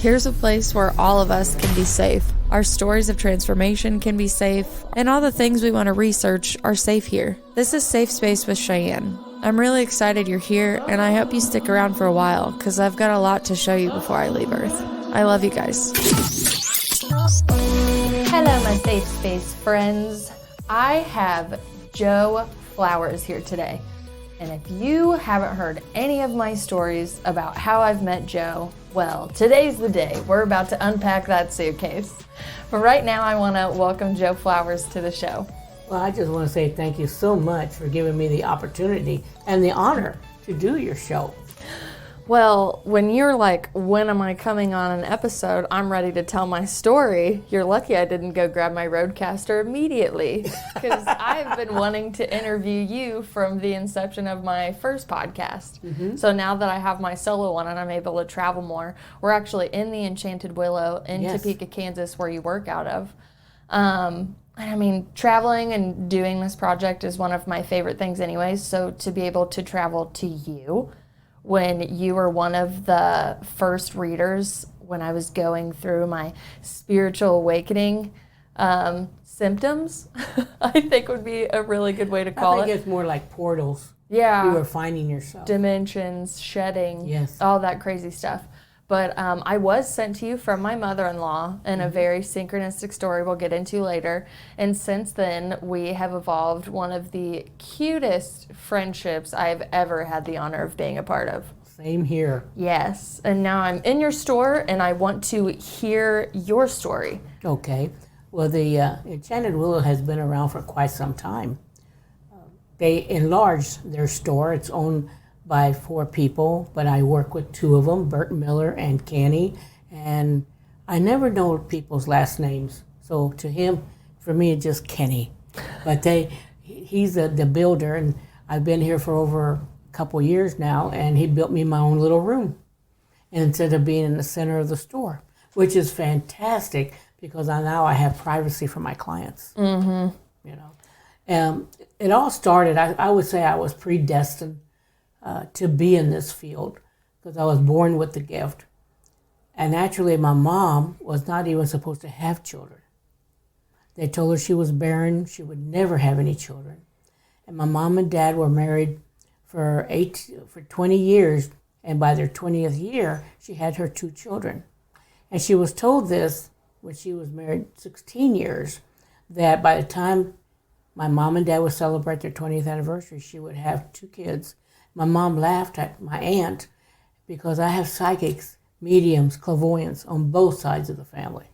Here's a place where all of us can be safe. Our stories of transformation can be safe, and all the things we want to research are safe here. This is Safe Space with Cheyenne. I'm really excited you're here, and I hope you stick around for a while, because I've got a lot to show you before I leave Earth. I love you guys. Hello, my Safe Space friends. I have Joe Flowers here today. And if you haven't heard any of my stories about how I've met Joe, well, today's the day. We're about to unpack that suitcase. But right now, I want to welcome Joe Flowers to the show. Well, I just want to say thank you so much for giving me the opportunity and the honor to do your show. Well, when you're like, when am I coming on an episode? I'm ready to tell my story. You're lucky I didn't go grab my Roadcaster immediately, because I've been wanting to interview you from the inception of my first podcast. Mm-hmm. So now that I have my solo one and I'm able to travel more, we're actually in the Enchanted Willow in Topeka, Kansas, where you work out of. And I mean, traveling and doing this project is one of my favorite things anyways. So to be able to travel to you when you were one of the first readers when I was going through my spiritual awakening symptoms, I think would be a really good way to call it. I think it's more like portals. Yeah. You were finding yourself. Dimensions, shedding, yes, all that crazy stuff. But I was sent to you from my mother-in-law in a very synchronistic story we'll get into later. And since then, we have evolved one of the cutest friendships I've ever had the honor of being a part of. Same here. Yes. And now I'm in your store, and I want to hear your story. Okay. Well, the Enchanted Willow has been around for quite some time. They enlarged their store. It's owned by 4 people, but I work with 2 of them, Bert Miller and Kenny, and I never know people's last names. So to him, for me, it's just Kenny. But he's the builder, and I've been here for over a couple years now, and he built me my own little room instead of being in the center of the store, which is fantastic because now I have privacy for my clients. Mm-hmm. You know, it all started. I would say I was predestined to be in this field because I was born with the gift. And actually, my mom was not even supposed to have children. They told her she was barren, she would never have any children. And my mom and dad were married for 20 years, and by their 20th year, she had her 2 children. And she was told this when she was married 16 years, that by the time my mom and dad would celebrate their 20th anniversary, she would have 2 kids. My mom laughed at my aunt because I have psychics, mediums, clairvoyants on both sides of the family.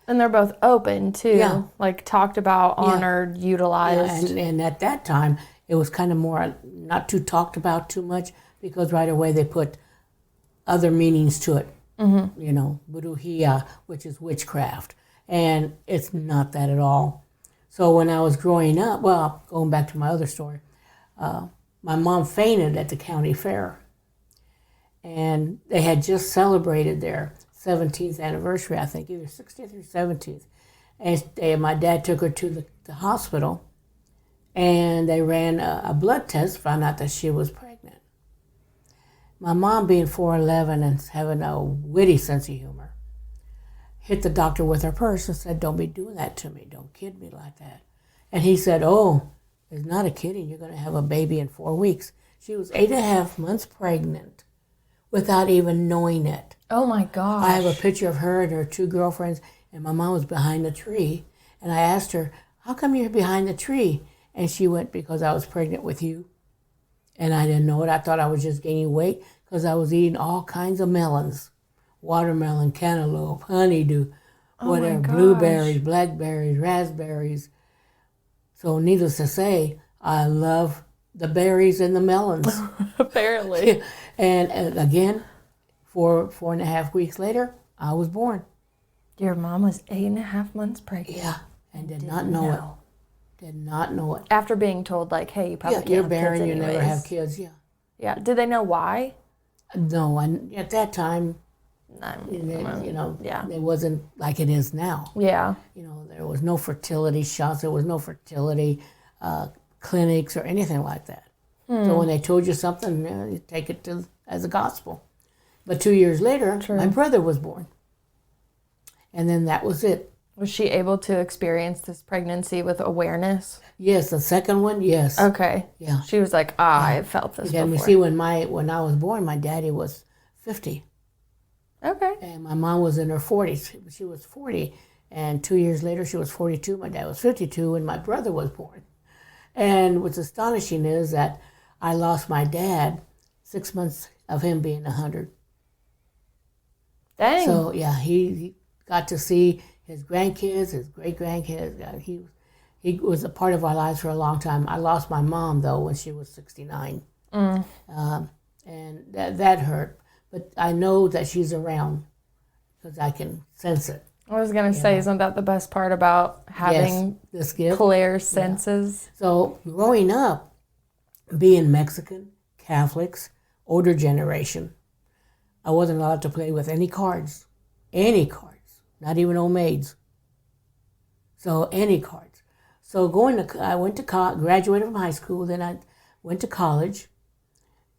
And they're both open, too. Yeah. Like talked about, honored, utilized. Yeah, and at that time, it was kind of more not too talked about too much because right away they put other meanings to it. Mm-hmm. You know, brujeria, which is witchcraft. And it's not that at all. So when I was growing up, well, going back to my other story, my mom fainted at the county fair, and they had just celebrated their 17th anniversary, I think, either 16th or 17th. And my dad took her to the hospital, and they ran a blood test, found out that she was pregnant. My mom, being 4'11" and having a witty sense of humor, hit the doctor with her purse and said, "Don't be doing that to me. Don't kid me like that." And he said, "Oh, it's not a kidding. You're going to have a baby in 4 weeks." She was 8.5 months pregnant without even knowing it. Oh my gosh. I have a picture of her and her 2 girlfriends, and my mom was behind the tree. And I asked her, "How come you're behind the tree?" And she went, "Because I was pregnant with you." And I didn't know it. I thought I was just gaining weight because I was eating all kinds of melons. Watermelon, cantaloupe, honeydew, whatever, blueberries, blackberries, raspberries. So needless to say, I love the berries and the melons. Apparently. And again, 4.5 weeks later, I was born. Your mom was 8.5 months pregnant. Yeah, and did not know it. Did not know it. After being told, like, hey, you probably can't you're have barren, kids you anyways. never have kids, yeah. Yeah, did they know why? No, at that time, it wasn't like it is now. Yeah. You know, there was no fertility shots, there was no fertility clinics or anything like that. So when they told you something, you take it as a gospel. But 2 years later, True. my brother was born. And then that was it. Was she able to experience this pregnancy with awareness? Yes, the second one, yes. Okay. Yeah. She was like, I felt this Again, before. you see, when I was born, my daddy was 50. Okay. And my mom was in her 40s. She was 40. And 2 years later, she was 42. My dad was 52, and my brother was born. And what's astonishing is that I lost my dad 6 months of him being 100. Dang. So, yeah, he got to see his grandkids, his great-grandkids. He was a part of our lives for a long time. I lost my mom, though, when she was 69. And that hurt. But I know that she's around because I can sense it. I was going to say, isn't that the best part about having This gift. clear senses? So growing up, being Mexican, Catholics, older generation, I wasn't allowed to play with any cards, not even old maids. So any cards. So I went to graduated from high school, then I went to college,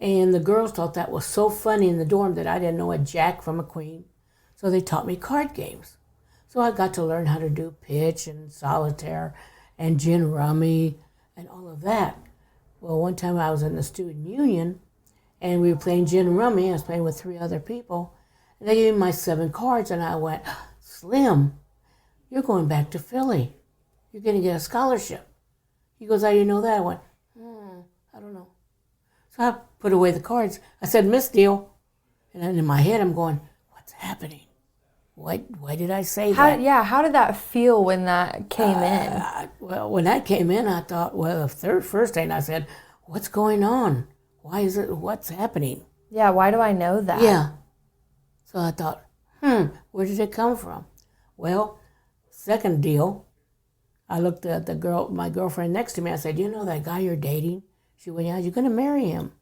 and the girls thought that was so funny in the dorm that I didn't know a jack from a queen. So they taught me card games. So I got to learn how to do pitch and solitaire and gin rummy and all of that. Well, one time I was in the student union and we were playing gin rummy. I was playing with 3 other people. And they gave me my 7 cards and I went, Slim, you're going back to Philly. You're going to get a scholarship. He goes, how do you know that? I went, I don't know. So I put away the cards. I said, Miss Deal. And then in my head I'm going, what's happening? Why did I say that? How did that feel when that came in? Well, when that came in, I thought, well, the first thing I said, what's going on? What's happening? Yeah, why do I know that? Yeah. So I thought, where did it come from? Well, second deal, I looked at my girlfriend next to me. I said, you know that guy you're dating? She went, yeah, you're going to marry him.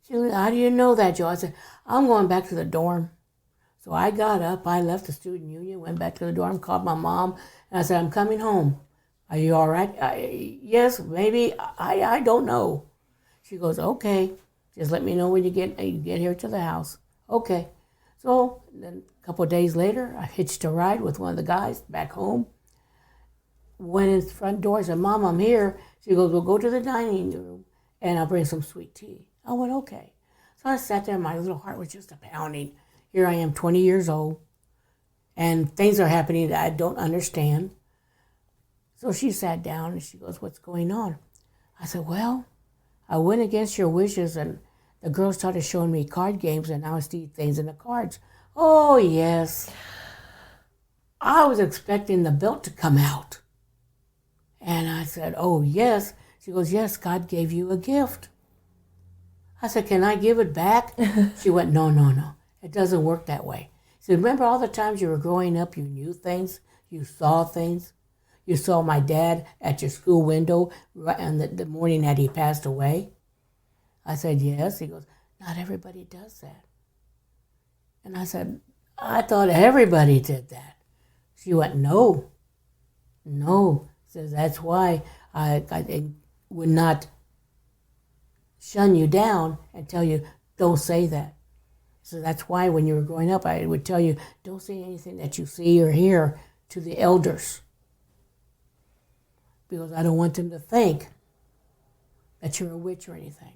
She went, how do you know that, Joe? I said, I'm going back to the dorm. So I got up, I left the student union, went back to the dorm, called my mom, and I said, I'm coming home. Are you all right? Yes, maybe. I don't know. She goes, okay. Just let me know when you get here to the house. Okay. So then a couple of days later, I hitched a ride with one of the guys back home. Went in the front door, said, Mom, I'm here. She goes, well, go to the dining room, and I'll bring some sweet tea. I went, okay. So I sat there, and my little heart was just a-pounding. Here I am, 20 years old, and things are happening that I don't understand. So she sat down, and she goes, what's going on? I said, well, I went against your wishes, and the girls started showing me card games, and now I see things in the cards. Oh, yes. I was expecting the belt to come out. And I said, oh, yes. She goes, yes, God gave you a gift. I said, can I give it back? She went, no. It doesn't work that way. She said, remember all the times you were growing up, you knew things, you saw things? You saw my dad at your school window right on the morning that he passed away? I said, yes. He goes, not everybody does that. And I said, I thought everybody did that. She went, no. She says, that's why I would not shun you down and tell you, don't say that. So that's why when you were growing up, I would tell you, don't say anything that you see or hear to the elders. Because I don't want them to think that you're a witch or anything.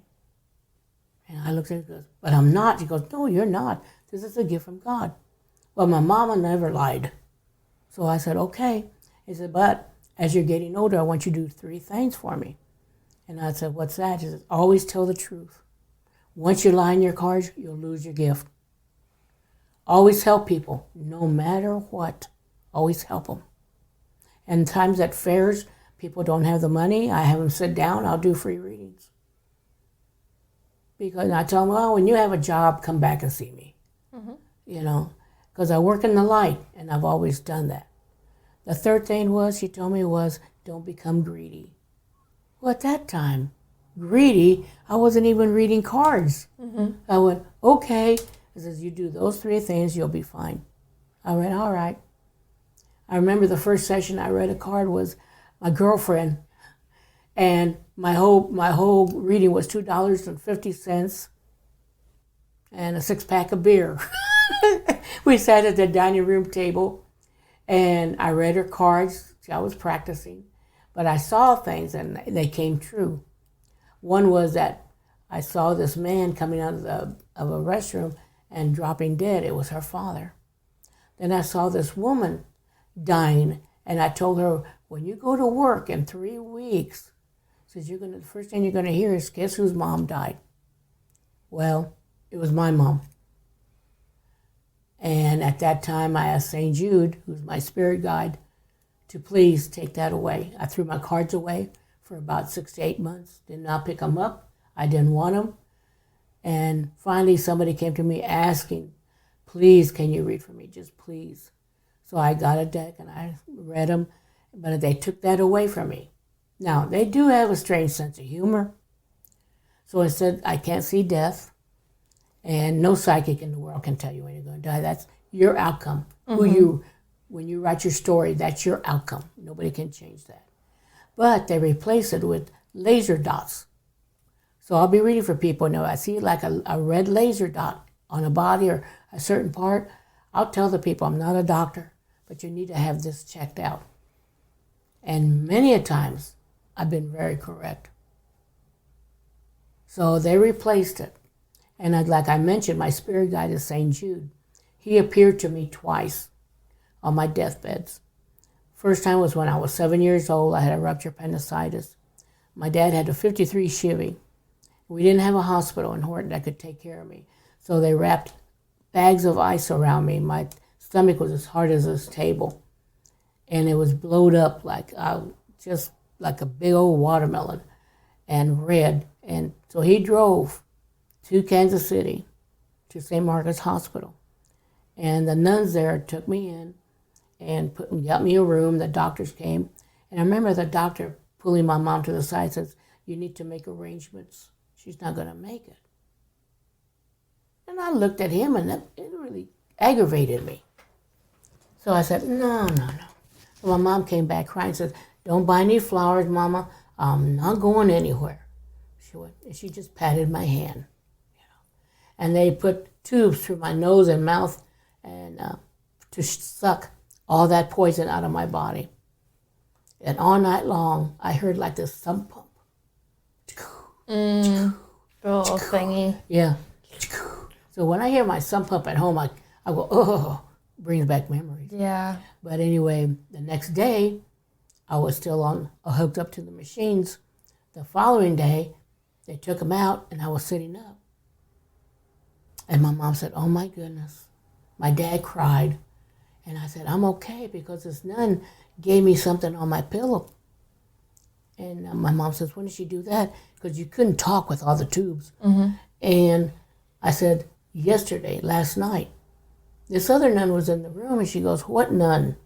And I looked at her and goes, but I'm not. She goes, no, you're not. This is a gift from God. Well, my mama never lied. So I said, okay. He said, but as you're getting older, I want you to do 3 things for me. And I said, what's that? She said, always tell the truth. Once you lie in your cards, you'll lose your gift. Always help people, no matter what. Always help them. And times at fairs, people don't have the money. I have them sit down. I'll do free readings. Because I tell them, well, when you have a job, come back and see me. Mm-hmm. You know, because I work in the light, and I've always done that. The third thing she told me was, don't become greedy. Well, at that time, greedy, I wasn't even reading cards. Mm-hmm. I went, okay. He says, you do those 3 things, you'll be fine. I went, all right. I remember the first session I read a card was my girlfriend, and my whole reading was $2.50. and a 6-pack of beer. We sat at the dining room table, and I read her cards. I was practicing, but I saw things, and they came true. One was that I saw this man coming out of a restroom and dropping dead. It was her father. Then I saw this woman dying, and I told her, when you go to work in 3 weeks, says the first thing you're gonna hear is, guess whose mom died? Well, it was my mom. And at that time, I asked Saint Jude, who's my spirit guide, to please take that away. I threw my cards away for about 6 to 8 months, did not pick them up. I didn't want them. And finally, somebody came to me asking, please, can you read for me? Just please. So I got a deck and I read them, but they took that away from me. Now, they do have a strange sense of humor. So I said, I can't see death, and no psychic in the world can tell you when you're going to die. That's your outcome. When you write your story, that's your outcome. Nobody can change that. But they replace it with laser dots. So I'll be reading for people. Now, I see like a red laser dot on a body or a certain part. I'll tell the people, I'm not a doctor, but you need to have this checked out. And many a times, I've been very correct. So they replaced it. And like I mentioned, my spirit guide is Saint Jude. He appeared to me twice on my deathbeds. First time was when I was 7 years old. I had a ruptured appendicitis. My dad had a 53 Chevy. We didn't have a hospital in Horton that could take care of me. So they wrapped bags of ice around me. My stomach was as hard as this table. And it was blowed up just like a big old watermelon and red. And so he drove to Kansas City to St. Margaret's Hospital. And the nuns there took me in and got me a room. The doctors came. And I remember the doctor pulling my mom to the side and says, you need to make arrangements. She's not going to make it. And I looked at him, and it really aggravated me. So I said, no. So my mom came back crying and said, don't buy any flowers, Mama. I'm not going anywhere. She went, and she just patted my hand. And they put tubes through my nose and mouth and to suck all that poison out of my body. And all night long, I heard like this thump pump. Little thingy. Yeah. So when I hear my sump pump at home, I go, oh, brings back memories. Yeah. But anyway, the next day, I was still hooked up to the machines. The following day, they took them out, and I was sitting up. And my mom said, oh my goodness. My dad cried. And I said, I'm okay, because this nun gave me something on my pillow. And my mom says, when did she do that? Because you couldn't talk with all the tubes. And I said, yesterday, last night. This other nun was in the room, and she goes, what nun?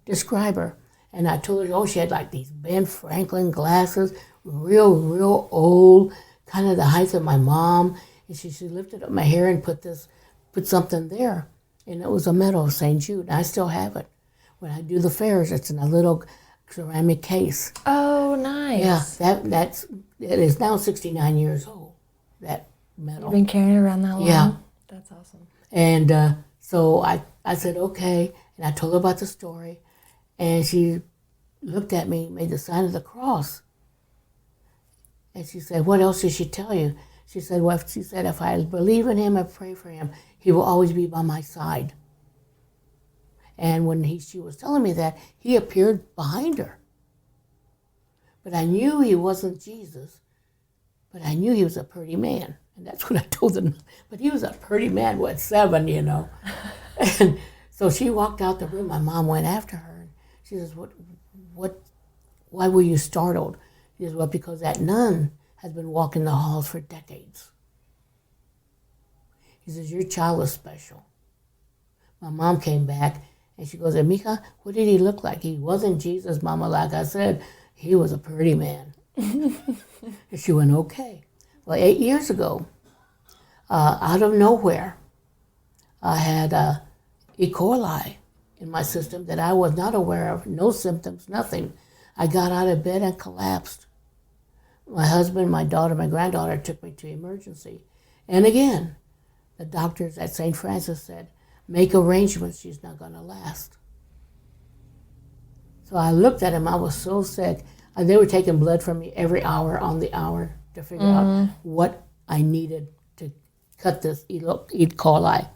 Describe her. And I told her, she had like these Ben Franklin glasses, real old, kind of the height of my mom. And she lifted up my hair and put something there. And it was a medal of Saint Jude. I still have it. When I do the fairs, it's in a little ceramic case. Oh, nice. Yeah, it is now 69 years old, that medal. You've been carrying it around that long? Yeah. That's awesome. And so I said, okay. And I told her about the story. And she looked at me, made the sign of the cross. And she said, what else did she tell you? She said, if I believe in him and pray for him, he will always be by my side. And when she was telling me that, he appeared behind her. But I knew he wasn't Jesus, but I knew he was a pretty man. And that's what I told them. But he was a pretty man, 7, And so she walked out the room. My mom went after her. And she says, why were you startled? She says, well, because that nun has been walking the halls for decades. He says, your child is special. My mom came back, and she goes, Mika, what did he look like? He wasn't Jesus, Mama. Like I said, he was a pretty man. And she went, okay. Well, 8 years ago, out of nowhere, I had E. coli in my system that I was not aware of, no symptoms, nothing. I got out of bed and collapsed. My husband, my daughter, my granddaughter took me to emergency. And again, the doctors at St. Francis said, make arrangements, she's not going to last. So I looked at him, I was so sick. And they were taking blood from me every hour on the hour to figure out what I needed to cut this E. coli.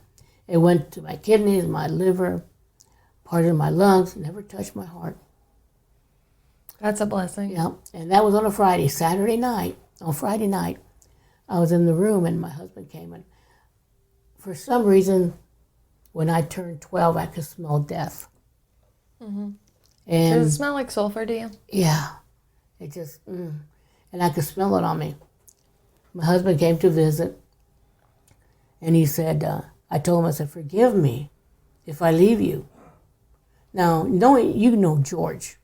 It went to my kidneys, my liver, part of my lungs, never touched my heart. That's a blessing. Yeah, and that was on a Friday. On Friday night, I was in the room and my husband came in. For some reason, when I turned 12, I could smell death. Mm-hmm. And does it smell like sulfur to you? Yeah, it just, and I could smell it on me. My husband came to visit, and he said, I told him, I said, forgive me if I leave you. Now, knowing you know George,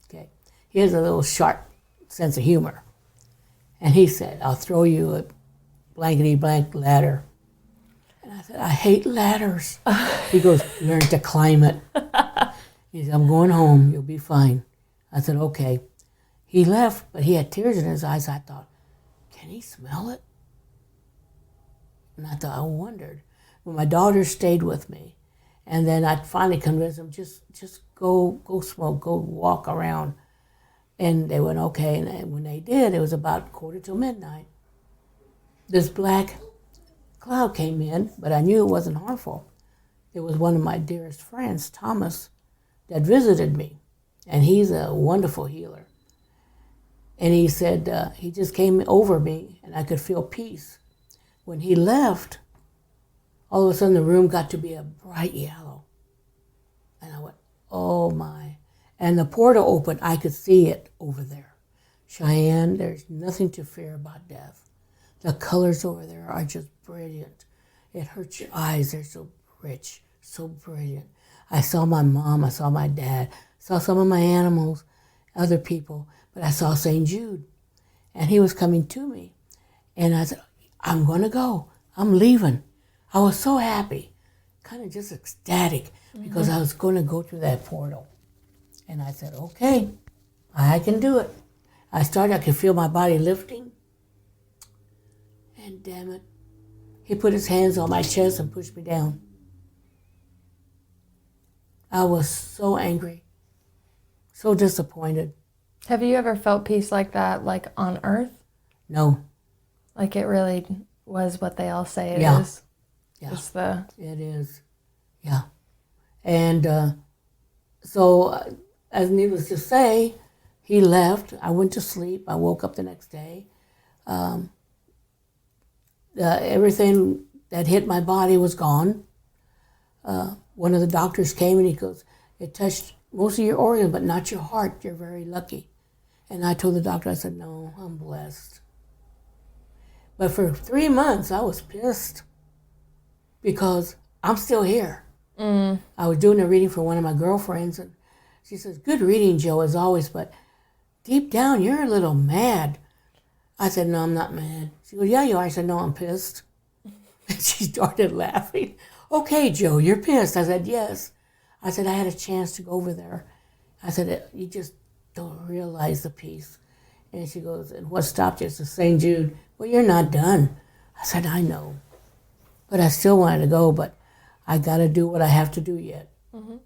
okay, he has a little sharp sense of humor. And he said, I'll throw you a blankety-blank ladder. And I said, I hate ladders. He goes, learn to climb it. He said, I'm going home, you'll be fine. I said, okay. He left, but he had tears in his eyes. I thought, can he smell it? And I wondered. Well, my daughter stayed with me. And then I finally convinced them, just go smoke, go walk around. And they went, okay. And when they did, it was about midnight. This black cloud came in, but I knew it wasn't harmful. It was one of my dearest friends, Thomas, that visited me. And he's a wonderful healer. And he said, he just came over me and I could feel peace. When he left, all of a sudden the room got to be a bright yellow. And I went, oh my. And the portal opened, I could see it over there. Cheyenne, there's nothing to fear about death. The colors over there are just brilliant. It hurts your eyes, they're so rich, so brilliant. I saw my mom, I saw my dad, saw some of my animals, other people, but I saw Saint Jude, and he was coming to me. And I said, I'm going to go. I'm leaving. I was so happy, kind of just ecstatic, because I was going to go through that portal. And I said, okay, I can do it. I could feel my body lifting. And damn it, he put his hands on my chest and pushed me down. I was so angry, so disappointed. Have you ever felt peace like that, like on Earth? No. Like it really was what they all say it is? Yeah. It is. Yeah. And so, as needless to say, he left. I went to sleep. I woke up the next day. Everything that hit my body was gone. One of the doctors came and he goes, it touched most of your organs, but not your heart. You're very lucky. And I told the doctor, I said, no, I'm blessed. But for 3 months, I was pissed because I'm still here. I was doing a reading for one of my girlfriends, and she says, good reading, Joe, as always, but deep down, you're a little mad. I said, no, I'm not mad. She goes, yeah, you are. I said, no, I'm pissed. And she started laughing. Okay, Joe, you're pissed. I said, yes. I said, I had a chance to go over there. I said, you just don't realize the peace. And she goes, and what stopped you? It's the Saint Jude. Well, you're not done. I said, I know. But I still wanted to go, but I got to do what I have to do yet. Mm-hmm.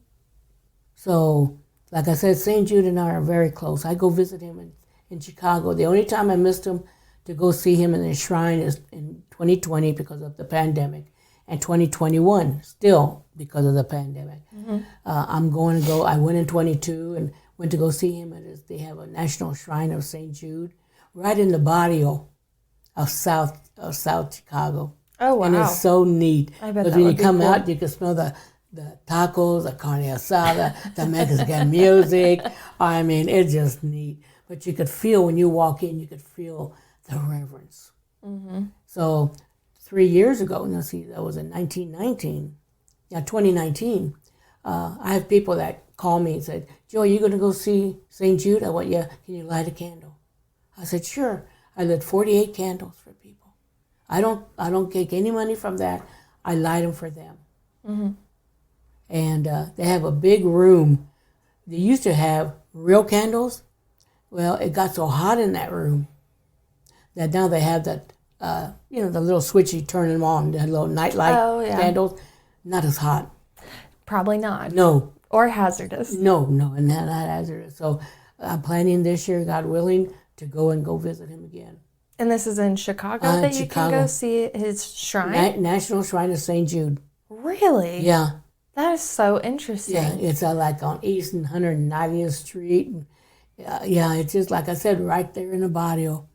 So, like I said, Saint Jude and I are very close. I go visit him in Chicago. The only time I missed him to go see him in the shrine is in 2020 because of the pandemic, and 2021 still because of the pandemic. Mm-hmm. I'm going to go. I went in 22 and went to go see him. They have a national shrine of Saint Jude right in the barrio of South Chicago. Oh, wow. And it's so neat. I bet because that when would you come be cool. out, you can smell the tacos, the carne asada, the Mexican music. I mean, it's just neat. But you could feel when you walk in, you could feel the reverence. Mm-hmm. So 3 years ago, that was in 2019, I have people that call me and said, Joe, are you going to go see St. Jude? I went, yeah, can you light a candle? I said, sure. I lit 48 candles for people. I don't take any money from that. I light them for them. Mm-hmm. And they have a big room. They used to have real candles. Well, it got so hot in that room that now they have that the little switch you turn them on, the little nightlight candles, not as hot. Probably not. No. Or hazardous. No, and not hazardous. So I'm planning this year, God willing, to go visit him again. And this is in Chicago that you can go see his shrine? National Shrine of Saint Jude. Really? Yeah. That is so interesting. Yeah, it's like on East and 190th Street. And, it's just like I said, right there in the barrio.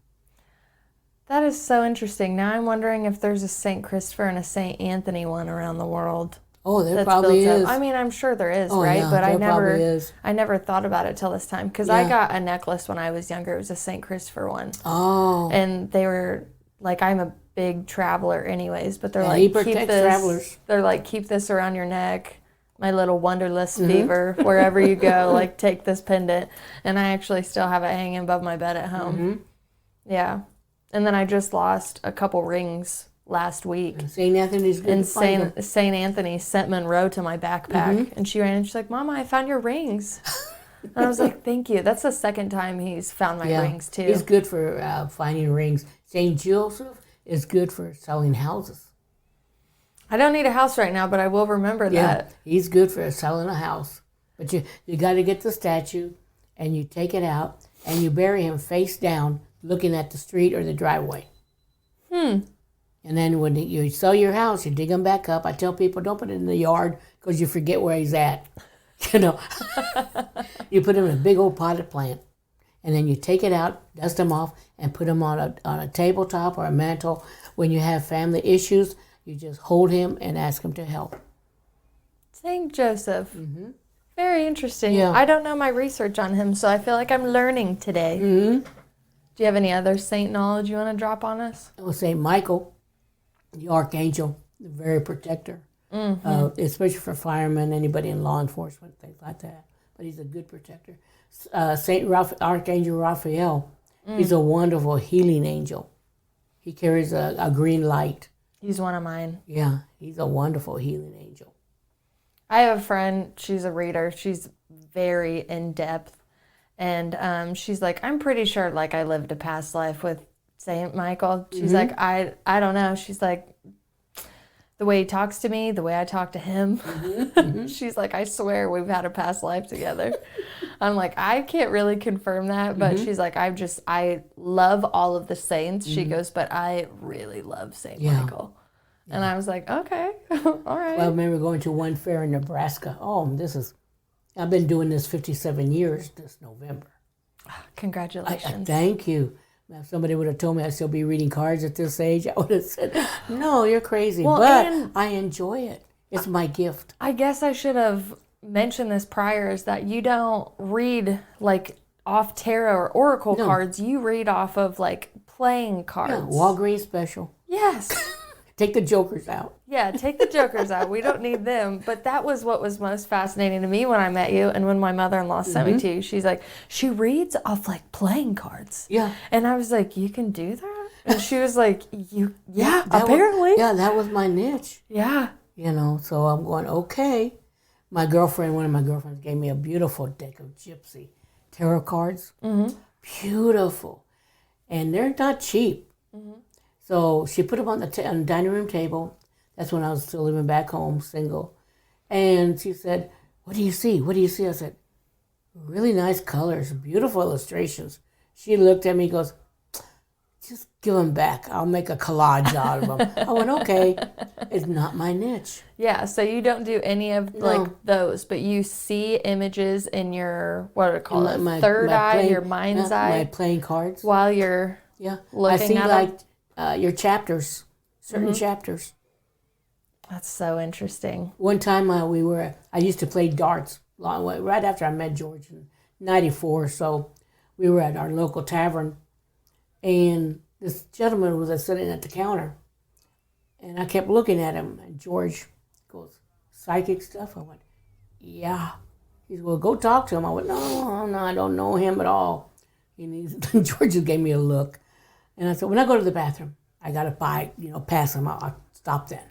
That is so interesting. Now I'm wondering if there's a St. Christopher and a St. Anthony one around the world. Oh, there probably is. I mean, I'm sure there is, oh, right? Yeah, but I never thought about it till this time because I got a necklace when I was younger. It was a St. Christopher one. Oh. And they were like, I'm a big traveler anyways, but they're he protects travelers. They're like, keep this around your neck. My little Wonderlust fever, wherever you go, like take this pendant. And I actually still have it hanging above my bed at home. Mm-hmm. Yeah. And then I just lost a couple rings last week. And St. Anthony's good and to find them. St. Anthony sent Monroe to my backpack, and she ran and she's like, "Mama, I found your rings." And I was like, "Thank you." That's the second time he's found my rings too. He's good for finding rings. St. Joseph is good for selling houses. I don't need a house right now, but I will remember that. He's good for selling a house. But you got to get the statue, and you take it out, and you bury him face down, looking at the street or the driveway. And then when you sell your house, you dig him back up. I tell people, don't put it in the yard because you forget where he's at. You put him in a big old potted plant. And then you take it out, dust him off, and put him on a tabletop or a mantle. When you have family issues, you just hold him and ask him to help. St. Joseph. Mm-hmm. Very interesting. Yeah. I don't know my research on him, so I feel like I'm learning today. Mm-hmm. Do you have any other saint knowledge you want to drop on us? I would say Michael, the archangel, the very protector, especially for firemen, anybody in law enforcement, things like that. But he's a good protector. Archangel Raphael, he's a wonderful healing angel. He carries a green light. He's one of mine. Yeah, he's a wonderful healing angel. I have a friend, she's a reader. She's very in-depth. And she's like, I'm pretty sure like I lived a past life with Saint Michael. She's like, I don't know. She's like, the way he talks to me, the way I talk to him. She's like, I swear we've had a past life together. I'm like, I can't really confirm that, but she's like, I love all of the saints. She goes, but I really love Saint Michael. And I was like, okay, all right. Well, I remember going to one fair in Nebraska. I've been doing this 57 years this November. Congratulations. Thank you. If somebody would have told me I'd still be reading cards at this age, I would have said, no, you're crazy. Well, but I enjoy it. It's my gift. I guess I should have mentioned this prior, is that you don't read like off tarot or oracle cards. You read off of like playing cards. Yeah, Walgreens special. Yes. Take the jokers out. Yeah, take the jokers out. We don't need them. But that was what was most fascinating to me when I met you and when my mother-in-law sent me to you. She's like, she reads off like playing cards. Yeah. And I was like, you can do that? And she was like, apparently. That was my niche. Yeah. So I'm going, okay. One of my girlfriends gave me a beautiful deck of Gypsy tarot cards. Mm-hmm. Beautiful. And they're not cheap. Mm-hmm. So she put them on the dining room table. That's when I was still living back home, single. And she said, what do you see? What do you see? I said, really nice colors, beautiful illustrations. She looked at me and goes, just give them back. I'll make a collage out of them. I went, okay. It's not my niche. Yeah, so you don't do any of like those, but you see images in your, what do I call it, third eye, your mind's eye. My playing cards. While you're looking at them. Your chapters, certain chapters. That's so interesting. One time I used to play darts right after I met George in 94. So we were at our local tavern, and this gentleman was sitting at the counter, and I kept looking at him, and George goes, psychic stuff? I went, yeah. He said, well, go talk to him. I went, no, I don't know him at all. And George just gave me a look. And I said, when I go to the bathroom, I got to pass him. I'll stop then.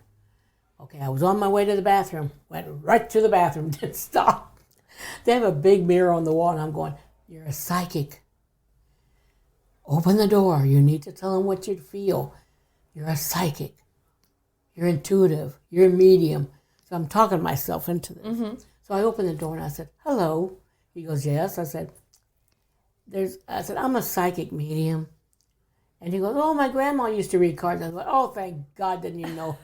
Okay, I was on my way to the bathroom, went right to the bathroom, didn't stop. They have a big mirror on the wall, and I'm going, you're a psychic. Open the door. You need to tell him what you feel. you're a psychic, you're intuitive, you're a medium. So I'm talking myself into this. Mm-hmm. So I opened the door and I said, hello. He goes, yes. I said, I'm a psychic medium. And he goes, oh, my grandma used to read cards. I went, oh, thank God, didn't you know?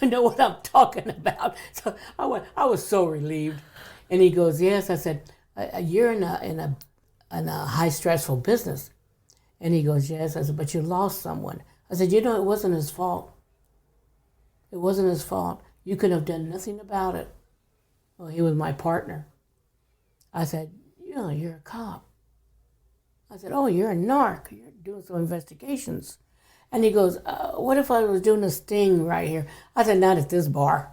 You know what I'm talking about. So I was so relieved. And he goes, yes. I said, you're in a high stressful business. And he goes, yes. I said, but you lost someone. I said, it wasn't his fault. It wasn't his fault. You could have done nothing about it. Well, he was my partner. I said, you're a cop. I said, oh, you're a narc. You're doing some investigations. And he goes, what if I was doing a sting right here? I said, not at this bar.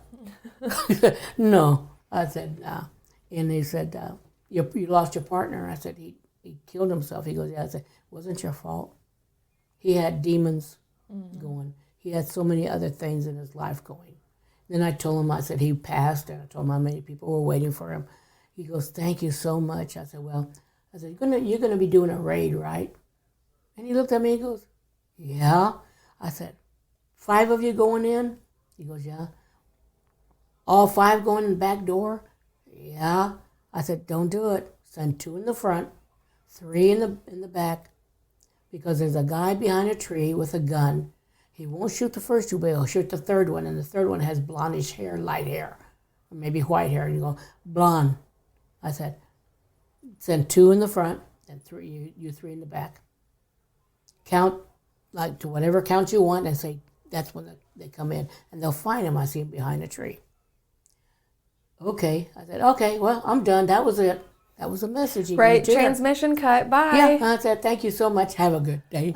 No. I said, and he said, you lost your partner. I said, he killed himself. He goes, yeah. I said, it wasn't your fault. He had demons going. He had so many other things in his life going. Then I told him, I said, he passed, and I told him how many people were waiting for him. He goes, thank you so much. I said, you're gonna be doing a raid, right? And he looked at me, he goes, yeah. I said, 5 of you going in? He goes, yeah. All 5 going in the back door? Yeah. I said, don't do it. Send 2 in the front, 3 in the back, because there's a guy behind a tree with a gun. He won't shoot the first 2, but he'll shoot the third one, and the third one has blondish hair, light hair, or maybe white hair. And you go, blonde. I said, send 2 in the front and 3, you 3 in the back. Count like to whatever count you want, and say that's when they come in, and they'll find him. I see him behind a tree. Okay. I said, okay, well, I'm done. That was it. That was a message. Right, transmission cut. Bye. Yeah, I said, thank you so much. Have a good day.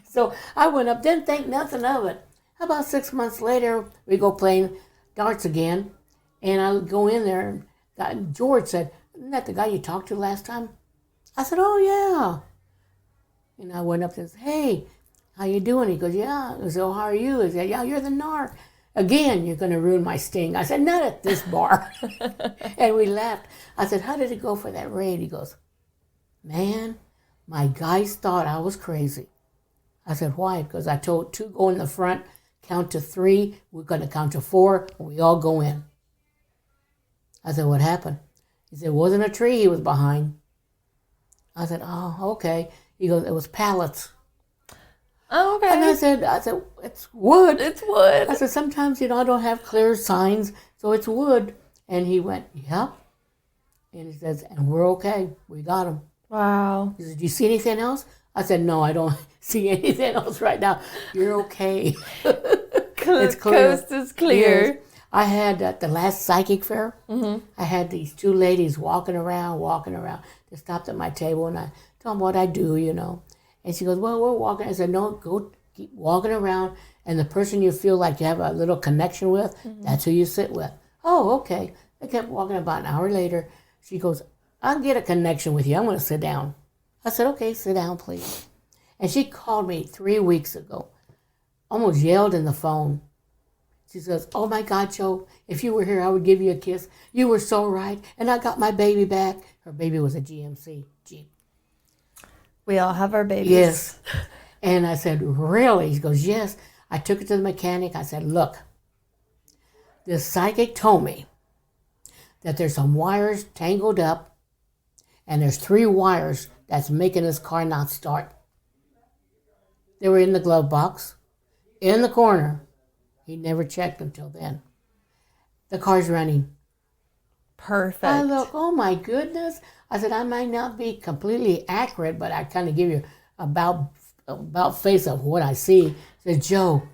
So I went up, didn't think nothing of it. About 6 months later, we go playing darts again, and I go in there, and George said, isn't that the guy you talked to last time? I said, oh, yeah. And I went up and said, hey, how you doing? He goes, yeah. I said, oh, how are you? He said, yeah, you're the narc. Again, you're going to ruin my sting. I said, not at this bar. And we laughed. I said, how did it go for that raid? He goes, man, my guys thought I was crazy. I said, why? Because I told 2 go in the front, count to 3. We're going to count to 4, and we all go in. I said, what happened? He said, it wasn't a tree he was behind. I said, oh, okay. He goes, it was pallets. Oh, okay. And I said, it's wood. It's wood. I said, sometimes, I don't have clear signs, so it's wood. And he went, yeah. And he says, and we're okay. We got him. Wow. He said, do you see anything else? I said, no, I don't see anything else right now. You're okay. It's clear. Coast is clear. Yes. I had at the last psychic fair, I had these 2 ladies walking around. They stopped at my table, and I told them what I do, And she goes, well, we're walking. I said, no, go keep walking around, and the person you feel like you have a little connection with, that's who you sit with. Oh, okay. I kept walking. About an hour later, she goes, I'll get a connection with you. I'm going to sit down. I said, okay, sit down, please. And she called me 3 weeks ago, almost yelled in the phone. She says, oh my God, Joe, if you were here, I would give you a kiss. You were so right. And I got my baby back. Her baby was a GMC Jeep. We all have our babies. Yes. And I said, really? He goes, yes. I took it to the mechanic. I said, look, this psychic told me that there's some wires tangled up, and there's 3 wires that's making this car not start. They were in the glove box, in the corner. He never checked until then. The car's running. Perfect. I look, oh my goodness. I said, I might not be completely accurate, but I kind of give you about face of what I see. I said, Joe,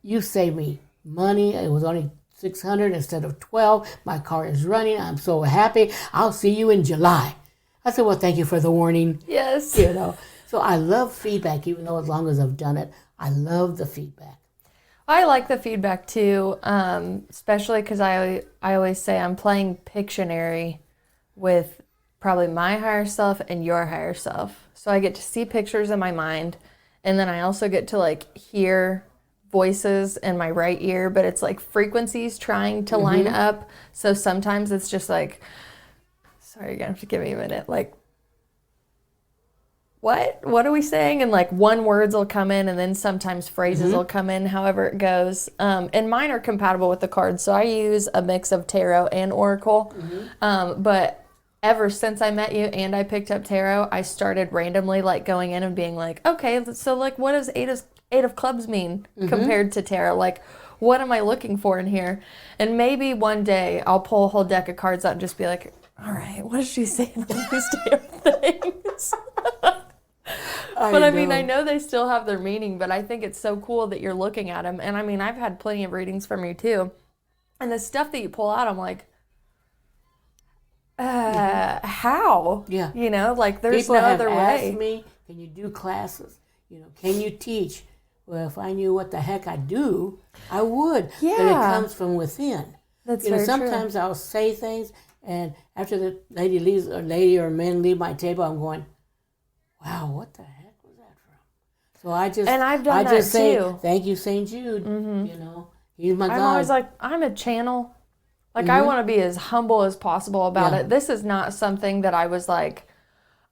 you saved me money. It was only $600 instead of $12. My car is running. I'm so happy. I'll see you in July. I said, well, thank you for the warning. Yes. So I love feedback, even though as long as I've done it, I love the feedback. I like the feedback too, especially because I always say I'm playing Pictionary with probably my higher self and your higher self. So I get to see pictures in my mind, and then I also get to hear voices in my right ear, but it's frequencies trying to line up. So sometimes it's just sorry, you're gonna have to give me a minute, what are we saying? And like one words will come in, and then sometimes phrases will come in, however it goes. And mine are compatible with the cards, so I use a mix of tarot and oracle. But ever since I met you and I picked up tarot, I started randomly like going in and being like, okay, so like what does eight of clubs mean compared to tarot? Like, what am I looking for in here? And maybe one day I'll pull a whole deck of cards out and just be like, all right, what is she saying on these damn things? But I mean, I know they still have their meaning, but I think it's so cool that you're looking at them. And I mean, I've had plenty of readings from you too. And the stuff that you pull out, I'm like, how? Yeah. You know, like there's People no have other asked way. me, can you do classes? You know, can you teach? Well, if I knew what the heck I do, I would. Yeah. But it comes from within. That's You know, very sometimes I'll say things, and after the lady leaves, or lady or men leave my table, I'm going, wow, what the heck was that from? So I just, And I've done that say, too. thank you, Saint Jude. You know, he's my God. I'm always like, I'm a channel. Like, I want to be as humble as possible about it. This is not something that I was like,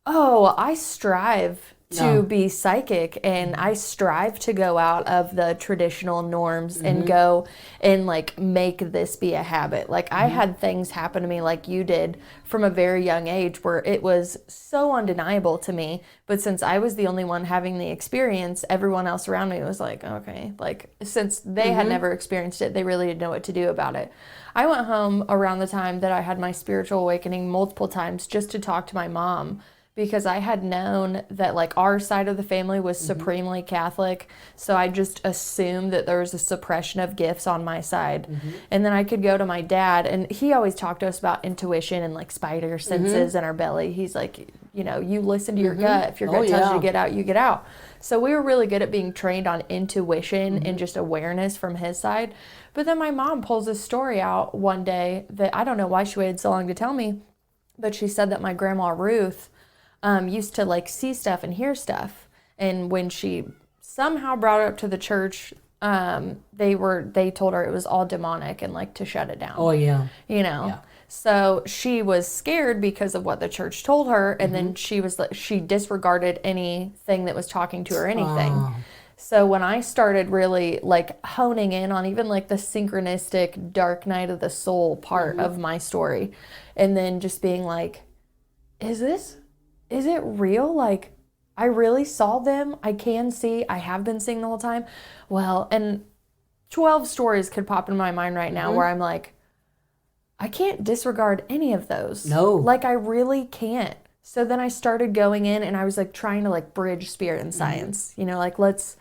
oh, I strive to be psychic and I strive to go out of the traditional norms and go and like make this be a habit. Like I had things happen to me like you did from a very young age where it was so undeniable to me. But since I was the only one having the experience, everyone else around me was like, okay, like since they had never experienced it, they really didn't know what to do about it. I went home around the time that I had my spiritual awakening multiple times just to talk to my mom, because I had known that like our side of the family was supremely Catholic. So I just assumed that there was a suppression of gifts on my side. And then I could go to my dad, and he always talked to us about intuition and like spider senses in our belly. He's like, you know, you listen to your gut. If your gut tells you to get out, you get out. So we were really good at being trained on intuition and just awareness from his side. But then my mom pulls this story out one day that I don't know why she waited so long to tell me, but she said that my grandma Ruth used to like see stuff and hear stuff. And when she somehow brought it up to the church, they told her it was all demonic and like to shut it down. Oh, yeah. You know? Yeah. So she was scared because of what the church told her. And then she disregarded anything that was talking to her, anything. So when I started really like honing in on even like the synchronistic dark night of the soul part of my story, and then just being like, is it real? Like, I really saw them. I can see. I have been seeing the whole time. Well, and 12 stories could pop in my mind right now where I'm like, I can't disregard any of those. No. Like, I really can't. So then I started going in and I was like trying to like bridge spirit and science. You know, like let's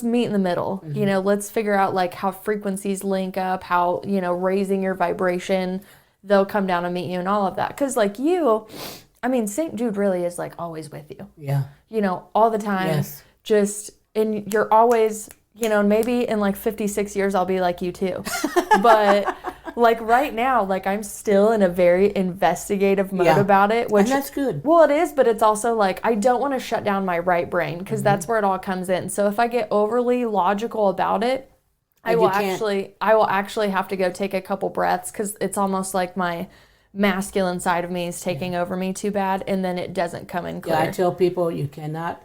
meet in the middle. You know, let's figure out like how frequencies link up, how, you know, raising your vibration, they'll come down and meet you and all of that. Because like you, I mean, Saint Jude really is like always with you. Yeah. You know, all the time. Yes. Just, and you're always, you know, maybe in like 56 years I'll be like you too. But like right now, like I'm still in a very investigative mode about it. Which, and that's good. Well, it is, but it's also like I don't want to shut down my right brain because that's where it all comes in. So if I get overly logical about it, I will actually have to go take a couple breaths because it's almost like my masculine side of me is taking over me too bad, and then it doesn't come in clear. Yeah, I tell people you cannot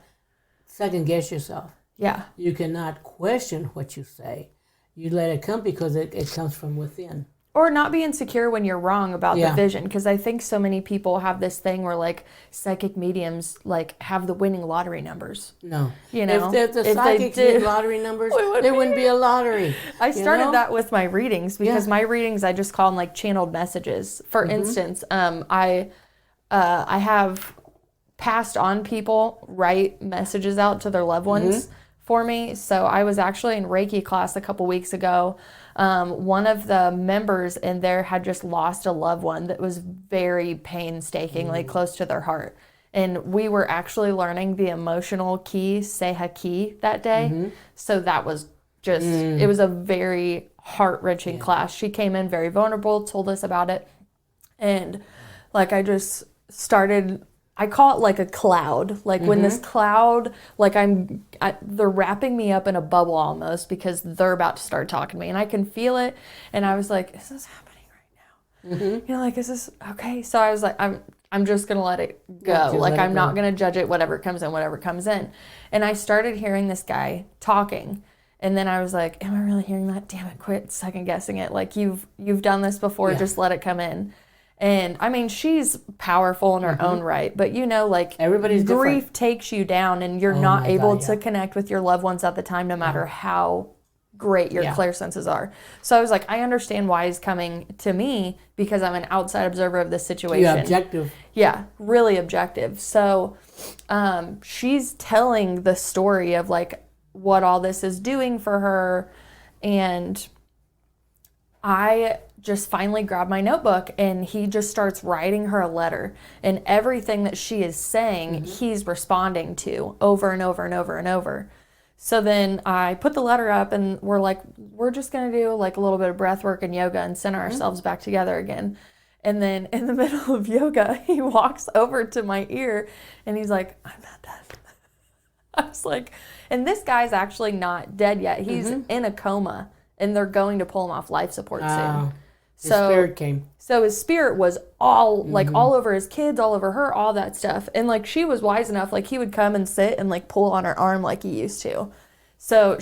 second guess yourself. Yeah. You cannot question what you say. You let it come because it comes from within. Or not be insecure when you're wrong about the vision, because I think so many people have this thing where like psychic mediums like have the winning lottery numbers. No. You know, if the psychics did lottery numbers, there wouldn't be a lottery. I started that with my readings because my readings, I just call them like channeled messages. For instance, I have passed on people write messages out to their loved ones for me. So I was actually in Reiki class a couple weeks ago. One of the members in there had just lost a loved one that was very painstakingly close to their heart. And we were actually learning the emotional key, Seha key, that day. So that was just, it was a very heart-wrenching class. She came in very vulnerable, told us about it. And like I just started, I call it like a cloud. Like when this cloud, like they're wrapping me up in a bubble almost because they're about to start talking to me and I can feel it. And I was like, is this happening right now? You know, like, is this okay? So I was like, I'm I'm just going to let it go. Like, I'm not going to judge it, whatever comes in, whatever comes in. And I started hearing this guy talking. And then I was like, am I really hearing that? Damn it, quit second guessing it. Like, you've done this before, just let it come in. And I mean, she's powerful in her own right, but you know, like, everybody's grief different. takes you down and you're not able to connect with your loved ones at the time, no matter how great your clairsenses are. So I was like, I understand why he's coming to me, because I'm an outside observer of this situation. Yeah, objective. Yeah, really objective. So she's telling the story of like what all this is doing for her. And I just finally grabbed my notebook and he just starts writing her a letter, and everything that she is saying, he's responding to over and over and over and over. So then I put the letter up and we're like, we're just going to do like a little bit of breath work and yoga and center ourselves back together again. And then in the middle of yoga, he walks over to my ear and he's like, I'm not dead. I was like, and this guy's actually not dead yet. He's in a coma and they're going to pull him off life support soon. His spirit came. So his spirit was all like all over his kids, all over her, all that stuff. And like she was wise enough, like he would come and sit and like pull on her arm like he used to. So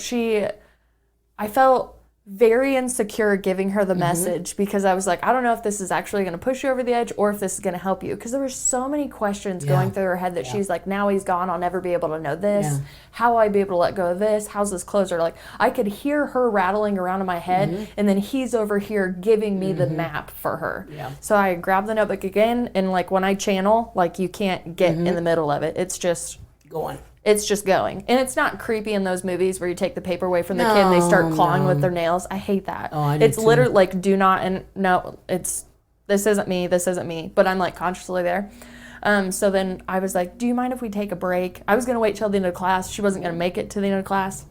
I felt very insecure giving her the message, because I was like, I don't know if this is actually going to push you over the edge or if this is going to help you. Because there were so many questions going through her head that she's like, now he's gone, I'll never be able to know this. Yeah. How will I be able to let go of this? How's this closer? Like, I could hear her rattling around in my head, and then he's over here giving me the map for her. Yeah. So I grabbed the notebook again, and like when I channel, like you can't get in the middle of it. It's just going. It's just going. And it's not creepy in those movies where you take the paper away from the kid and they start clawing with their nails. I hate that. Oh, I do it's literally like, do not, and no, this isn't me. But I'm like consciously there. So then I was like, do you mind if we take a break? I was going to wait till the end of class. She wasn't going to make it to the end of class.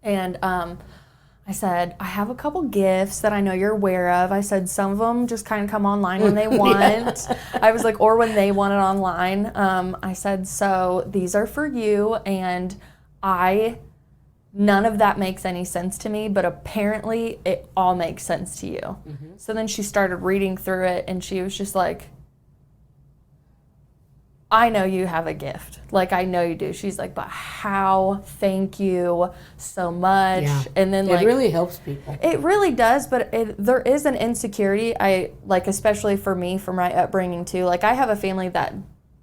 And I said, I have a couple gifts that I know you're aware of. I said, some of them just kind of come online when they want. I was like, or when they want it online. I said, so these are for you. And none of that makes any sense to me, but apparently it all makes sense to you. So then she started reading through it and she was just like, I know you have a gift. Like, I know you do. She's like, but how? Thank you so much. Yeah. And then it really helps people. It really does, but there is an insecurity, especially for me, from my upbringing too. Like, I have a family that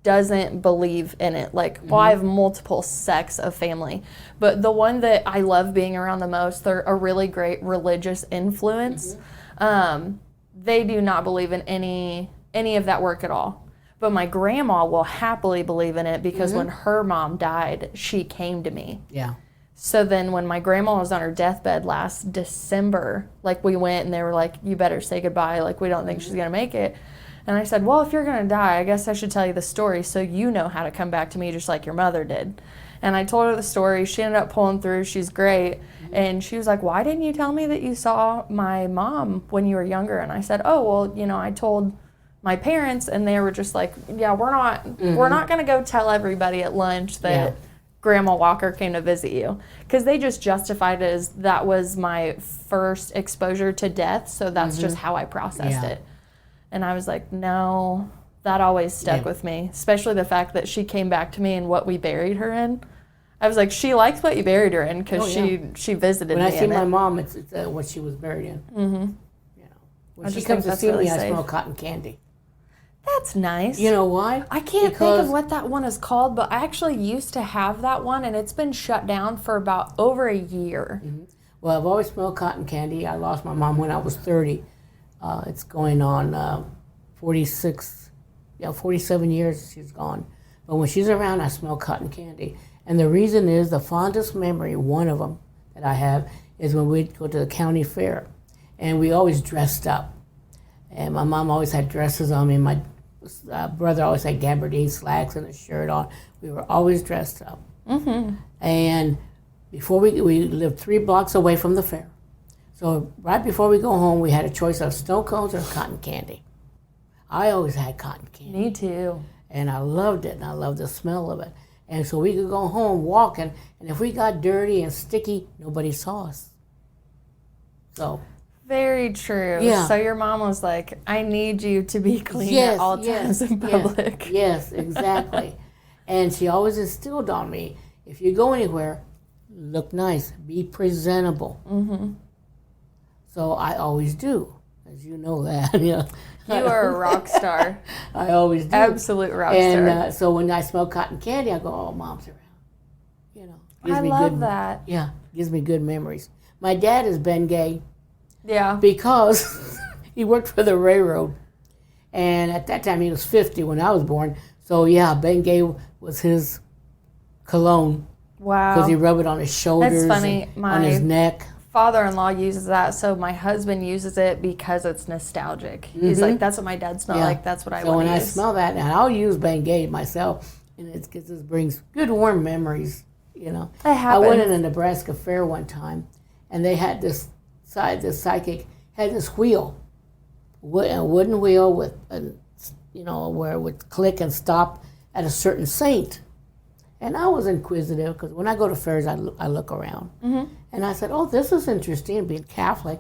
doesn't believe in it. Like, well, I have multiple sects of family, but the one that I love being around the most, they're a really great religious influence. They do not believe in any of that work at all. But my grandma will happily believe in it, because when her mom died, she came to me. Yeah. So then when my grandma was on her deathbed last December, like, we went and they were like, you better say goodbye. Like, we don't think she's going to make it. And I said, well, if you're going to die, I guess I should tell you the story so you know how to come back to me just like your mother did. And I told her the story. She ended up pulling through. She's great. And she was like, why didn't you tell me that you saw my mom when you were younger? And I said, oh, well, I told my parents, and they were just like, yeah, we're not going to go tell everybody at lunch that Grandma Walker came to visit you, because they just justified it as that was my first exposure to death, so that's just how I processed it. And I was like, no, that always stuck with me, especially the fact that she came back to me and what we buried her in. I was like, she likes what you buried her in, because she visited me. When I see my mom, it's what she was buried in. When she comes to see me, I smell cotton candy. That's nice. You know why? I can't think of what that one is called, but I actually used to have that one, and it's been shut down for about over a year. Well, I've always smelled cotton candy. I lost my mom when I was 30. It's going on 47 years she's gone. But when she's around, I smell cotton candy. And the reason is, the fondest memory, one of them that I have, is when we'd go to the county fair. And we always dressed up. And my mom always had dresses on me. My brother always had gabardine slacks and a shirt on. We were always dressed up. And before we lived 3 blocks away from the fair. So right before we go home, we had a choice of snow cones or cotton candy. I always had cotton candy. Me too. And I loved it, and I loved the smell of it. And so we could go home walking, and if we got dirty and sticky, nobody saw us. So Very true. Yeah. So your mom was like, I need you to be clean Yes, at all yes, times in yes, public. yes, exactly. And she always instilled on me, if you go anywhere, look nice, be presentable. Mm-hmm. So I always do, as you know that. You are a rock star. I always do. Absolute rock And star. so when I smell cotton candy, I go, oh, Mom's around. You know, I love that. Yeah, gives me good memories. My dad is Ben Gay Yeah. because he worked for the railroad. And at that time, he was 50 when I was born. So, yeah, Ben Gay was his cologne because Wow. he rubbed it on his shoulders, That's funny. and on his neck. Father-in-law uses that, so my husband uses it because it's nostalgic. He's like, that's what my dad smelled like. That's what I want to use. So when I smell that, and I'll use Bengay myself, and it just brings good warm memories. You know, It happens. I went in a Nebraska fair one time, and they had this psychic had this wheel, a wooden wheel with where it would click and stop at a certain saint. And I was inquisitive because when I go to fairs, I look around. Mm-hmm. And I said, oh, this is interesting, being Catholic.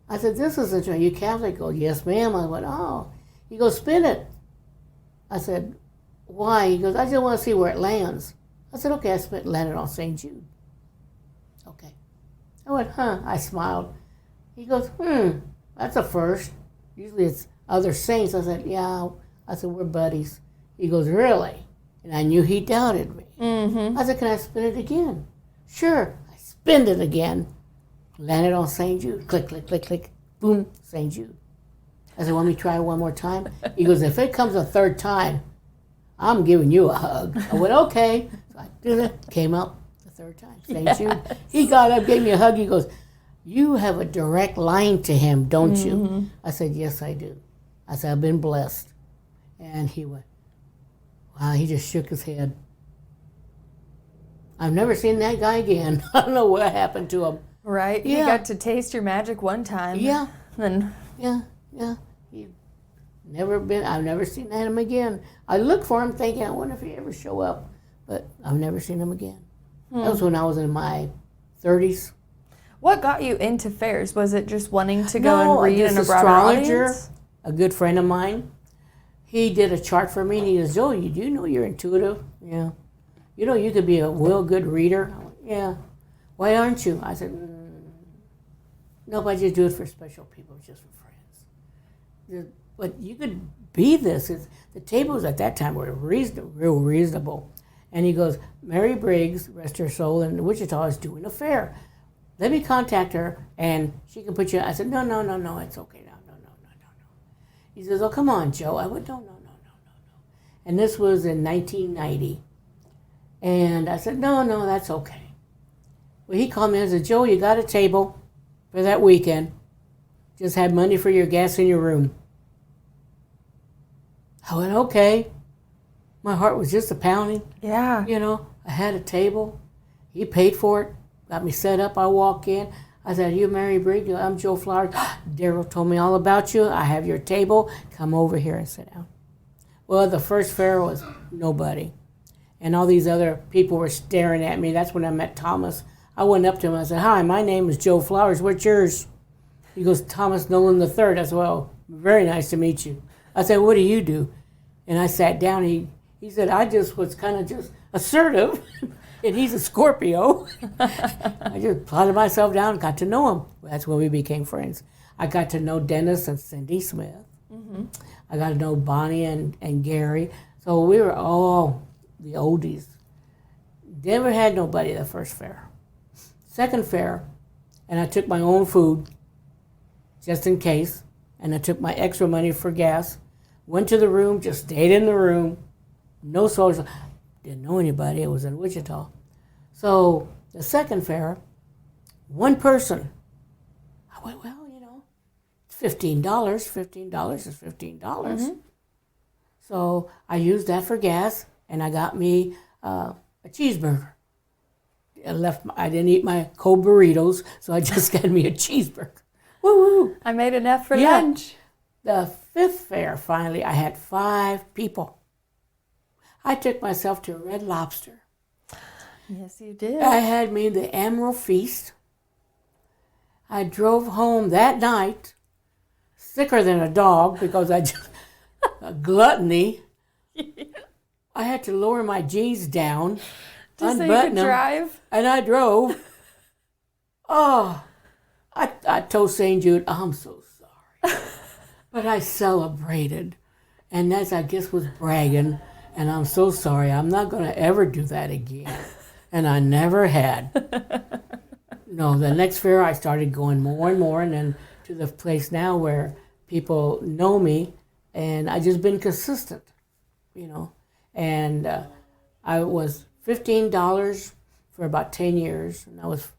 I said, this is interesting. Are you Catholic? He goes, yes, ma'am. I went, oh. He goes, spin it. I said, why? He goes, I just want to see where it lands. I said, okay, landed on Saint Jude. Okay. I went, huh. I smiled. He goes, that's a first. Usually it's other saints. I said, yeah. I said, we're buddies. He goes, really? And I knew he doubted me. Mm-hmm. I said, can I spin it again? Sure. I spinned it again. Landed on St. Jude. Click, click, click, click. Boom, St. Jude. I said, want me to try one more time? He goes, if it comes a third time, I'm giving you a hug. I went, okay. So I did it. Came up the third time. St. Jude. He got up, gave me a hug. He goes, you have a direct line to him, don't you? I said, yes, I do. I said, I've been blessed. And he went, wow, he just shook his head. I've never seen that guy again. I don't know what happened to him. Right? Yeah. You got to taste your magic one time. Yeah. Then Yeah. I've never seen him again. I look for him thinking, I wonder if he ever show up. But I've never seen him again. That was when I was in my 30s. what got you into fairs? Was it just wanting to go and read in a broader astrologer, audience? a good friend of mine, he did a chart for me, and he goes, oh, you do know you're intuitive? Yeah. You know you could be a real good reader? I went, yeah. Why aren't you? I said, nope, I just do it for special people, just for friends. But you could be this. The tables at that time were real reasonable. And he goes, Mary Briggs, rest her soul, in Wichita is doing a fair. Let me contact her, and she can put you. I said, no, it's okay. No. He says, oh, come on, Joe. I went, no. And this was in 1990. And I said, no, that's okay. Well, he called me and said, Joe, you got a table for that weekend. Just had money for your gas in your room. I went, okay. My heart was just a pounding. Yeah. You know, I had a table. He paid for it. Got me set up. I walk in. I said, are you Mary Briggs? I'm Joe Flowers. Daryl told me all about you. I have your table. Come over here and sit down. Well, the first fair was nobody. And all these other people were staring at me. That's when I met Thomas. I went up to him. I said, hi, my name is Joe Flowers. What's yours? He goes, Thomas Nolan III. I said, well, very nice to meet you. I said, what do you do? And I sat down. He said, I just was kind of just assertive. And he's a Scorpio. I just plotted myself down and got to know him. That's when we became friends. I got to know Dennis and Cindy Smith. Mm-hmm. I got to know Bonnie and Gary. So we were all the oldies. Never had nobody at the first fair. Second fair, and I took my own food, just in case, and I took my extra money for gas, went to the room, just stayed in the room, no social. Didn't know anybody. It was in Wichita. So the second fair, one person. I went, well, you know, it's $15. $15 is $15. Mm-hmm. So I used that for gas, and I got me a cheeseburger. I didn't eat my cold burritos, so I just got me a cheeseburger. Woo-woo. I made enough for lunch. The fifth fair, finally, I had 5 people. I took myself to Red Lobster. Yes, you did. I had me the Emerald Feast. I drove home that night, sicker than a dog because I just, a gluttony. I had to lower my jeans down, Just so you unbutton could them, drive. and I drove. Oh, I told Saint Jude, I'm so sorry. But I celebrated. And that, I guess, was bragging. And I'm so sorry. I'm not going to ever do that again. And I never had. No, the next fair I started going more and more. And then to the place now where people know me. And I just been consistent, you know. And I was $15 for about 10 years. And I was,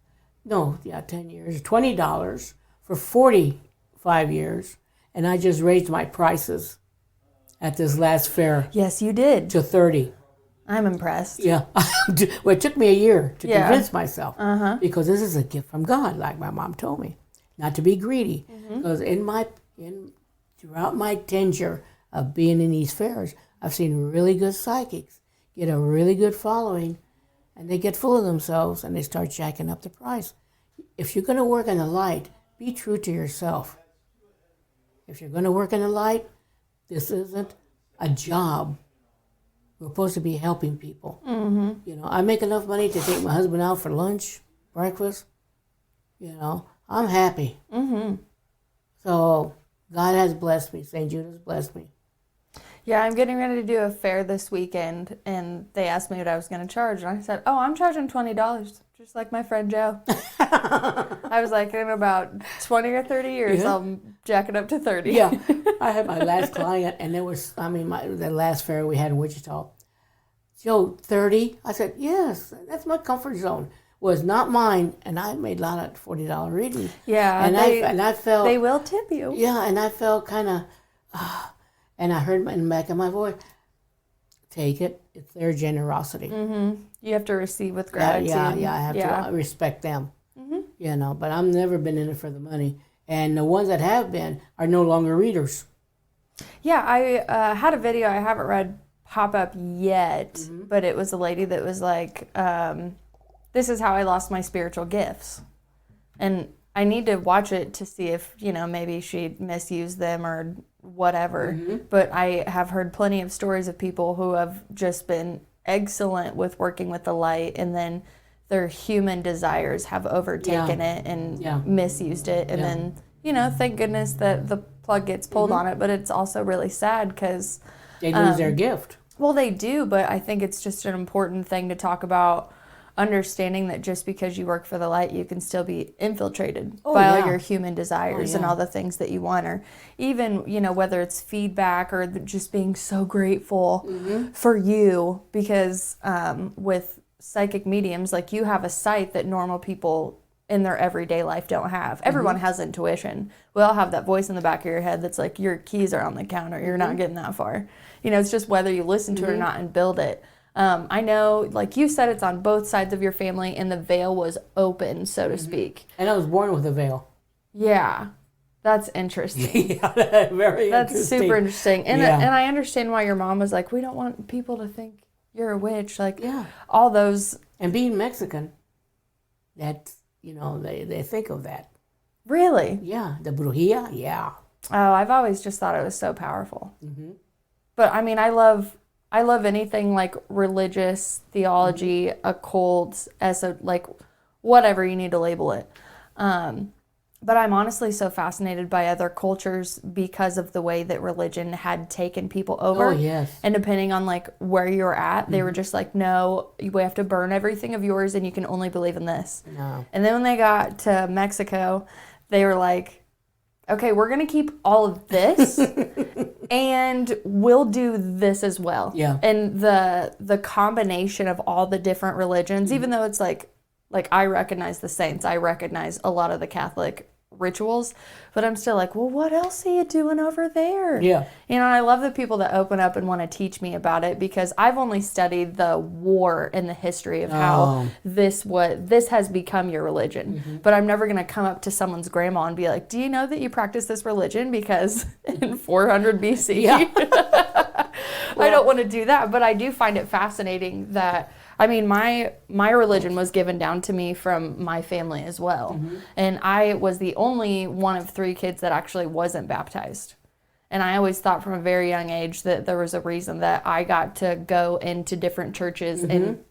10 years, $20 for 45 years. And I just raised my prices at this last fair Yes, you did. to 30. I'm impressed. Yeah. Well, it took me a year to convince myself because this is a gift from God, like my mom told me, not to be greedy. Because throughout my tenure of being in these fairs, I've seen really good psychics get a really good following, and they get full of themselves and they start jacking up the price. If you're going to work in the light, be true to yourself. If you're going to work in the light, this isn't a job. We're supposed to be helping people. You know, I make enough money to take my husband out for lunch, breakfast. You know, I'm happy. So God has blessed me. St. Jude has blessed me. Yeah, I'm getting ready to do a fair this weekend, and they asked me what I was going to charge, and I said, "Oh, I'm charging $20, just like my friend Joe." I was like, in about 20 or 30 years, I'll jack it up to 30. Yeah, I had my last client, and there was, the last fair we had in Wichita. Joe, 30? I said, yes, that's my comfort zone. Was not mine, and I made a lot of $40 readings. Yeah, and I felt they will tip you. Yeah, and I felt kind of, and I heard in the back of my voice, take it. It's their generosity. You have to receive with gratitude. Yeah, I have to respect them. You know, but I've never been in it for the money. And the ones that have been are no longer readers. Yeah, I had a video I haven't read pop up yet, but it was a lady that was like, this is how I lost my spiritual gifts. And I need to watch it to see if, maybe she misused them or whatever. But I have heard plenty of stories of people who have just been excellent with working with the light, and then their human desires have overtaken it and misused it. And then, thank goodness that the plug gets pulled on it. But it's also really sad because they lose their gift. Well, they do, but I think it's just an important thing to talk about, understanding that just because you work for the light, you can still be infiltrated by all your human desires and all the things that you want, or even, whether it's feedback or just being so grateful for you, because with psychic mediums, like, you have a sight that normal people in their everyday life don't have. Everyone has intuition. We all have that voice in the back of your head that's like, your keys are on the counter, you're not getting that far. It's just whether you listen to it or not and build it. I know, like you said, it's on both sides of your family, and the veil was open, so to speak. And I was born with a veil. Yeah, that's interesting. Very that's interesting. super interesting. And I understand why your mom was like, we don't want people to think you're a witch. Like, all those. And being Mexican, that, they think of that. Really? Yeah, the brujilla, yeah. Oh, I've always just thought it was so powerful. But I mean, I love anything like religious, theology, occult, like whatever you need to label it. But I'm honestly so fascinated by other cultures because of the way that religion had taken people over. Oh, yes. And depending on like where you're at, they were just like, no, we have to burn everything of yours and you can only believe in this. No. And then when they got to Mexico, they were like, okay, we're going to keep all of this and we'll do this as well. Yeah. And the combination of all the different religions, even though it's like I recognize the saints, I recognize a lot of the Catholic rituals, but I'm still like, well, what else are you doing over there? Yeah. I love the people that open up and want to teach me about it, because I've only studied the war and the history of how this has become your religion. But I'm never going to come up to someone's grandma and be like, do you know that you practice this religion? Because in 400 BC, I don't want to do that. But I do find it fascinating that I mean, my religion was given down to me from my family as well. And I was the only one of 3 kids that actually wasn't baptized. And I always thought from a very young age that there was a reason that I got to go into different churches and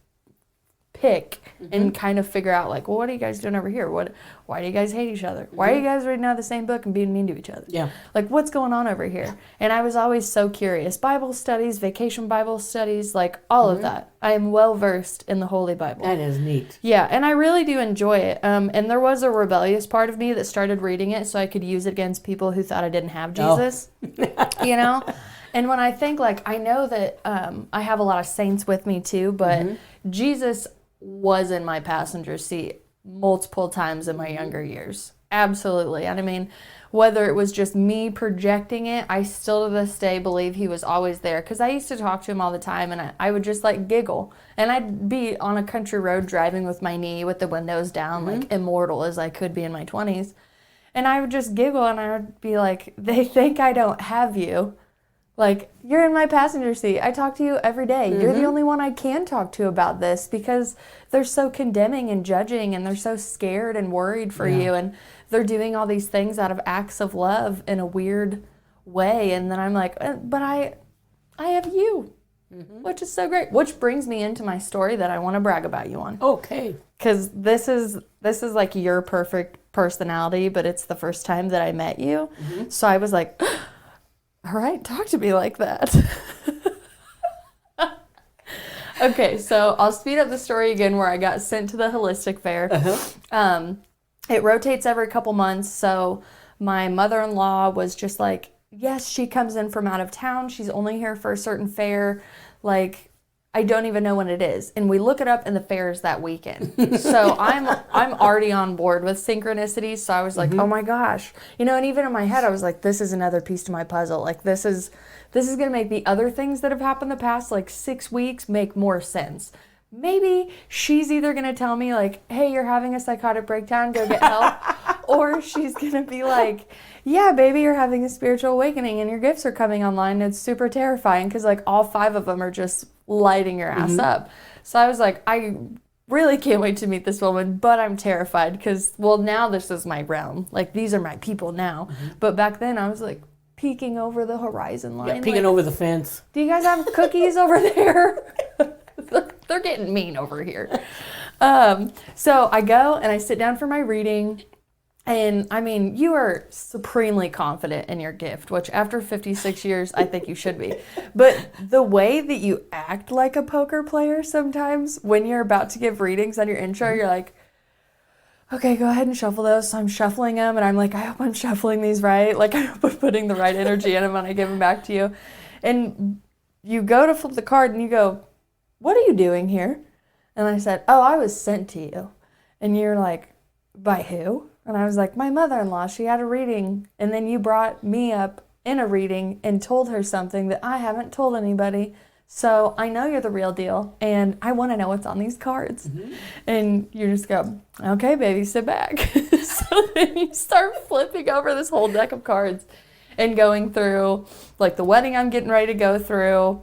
pick and kind of figure out, like, well, what are you guys doing over here? Why do you guys hate each other? Why are you guys reading out the same book and being mean to each other? Yeah. Like, what's going on over here? And I was always so curious. Bible studies, vacation Bible studies, like all of that. I am well versed in the Holy Bible. That is neat. Yeah, and I really do enjoy it. And there was a rebellious part of me that started reading it so I could use it against people who thought I didn't have Jesus. You know? And when I think, like, I know that I have a lot of saints with me too, but Jesus was in my passenger seat multiple times in my younger years. Absolutely. And I mean, whether it was just me projecting it, I still to this day believe he was always there, because I used to talk to him all the time, and I would just like giggle, and I'd be on a country road driving with my knee with the windows down, like immortal as I could be in my 20s, and I would just giggle, and I would be like, they think I don't have you. Like, you're in my passenger seat. I talk to you every day. You're the only one I can talk to about this, because they're so condemning and judging, and they're so scared and worried for you. And they're doing all these things out of acts of love in a weird way. And then I'm like, but I have you, which is so great. Which brings me into my story that I want to brag about you on. Okay. Because this is like your perfect personality, but it's the first time that I met you. So I was like, all right, talk to me like that. Okay, so I'll speed up the story again where I got sent to the holistic fair. It rotates every couple months, so my mother-in-law was just like, yes, she comes in from out of town. She's only here for a certain fair. Like, I don't even know when it is. And we look it up, and the fair is that weekend. So I'm already on board with synchronicities. So I was like, oh my gosh. You know, and even in my head, I was like, this is another piece to my puzzle. Like, this is going to make the other things that have happened the past, like 6 weeks, make more sense. Maybe she's either going to tell me, like, hey, you're having a psychotic breakdown, go get help. Or she's going to be like, yeah, baby, you're having a spiritual awakening and your gifts are coming online. It's super terrifying, because, like, all 5 of them are just lighting your ass up. So I was like, I really can't wait to meet this woman, but I'm terrified because, well, now this is my realm. Like, these are my people now. But back then I was like peeking over the horizon line. Yeah, peeking like, over the fence. do you guys have cookies over there? They're getting mean over here. So I go and I sit down for my reading. And I mean, you are supremely confident in your gift, which after 56 years, I think you should be. But the way that you act like a poker player sometimes when you're about to give readings on your intro, you're like, okay, go ahead and shuffle those. So I'm shuffling them, and I'm like, I hope I'm shuffling these right. Like, I hope I'm putting the right energy in them when I give them back to you. And you go to flip the card, and you go, what are you doing here? And I said, oh, I was sent to you. And you're like, by who? And I was like, my mother-in-law, she had a reading. And then you brought me up in a reading and told her something that I haven't told anybody. So I know you're the real deal, and I want to know what's on these cards. And you just go, okay, baby, sit back. So then you start flipping over this whole deck of cards and going through, like, the wedding I'm getting ready to go through,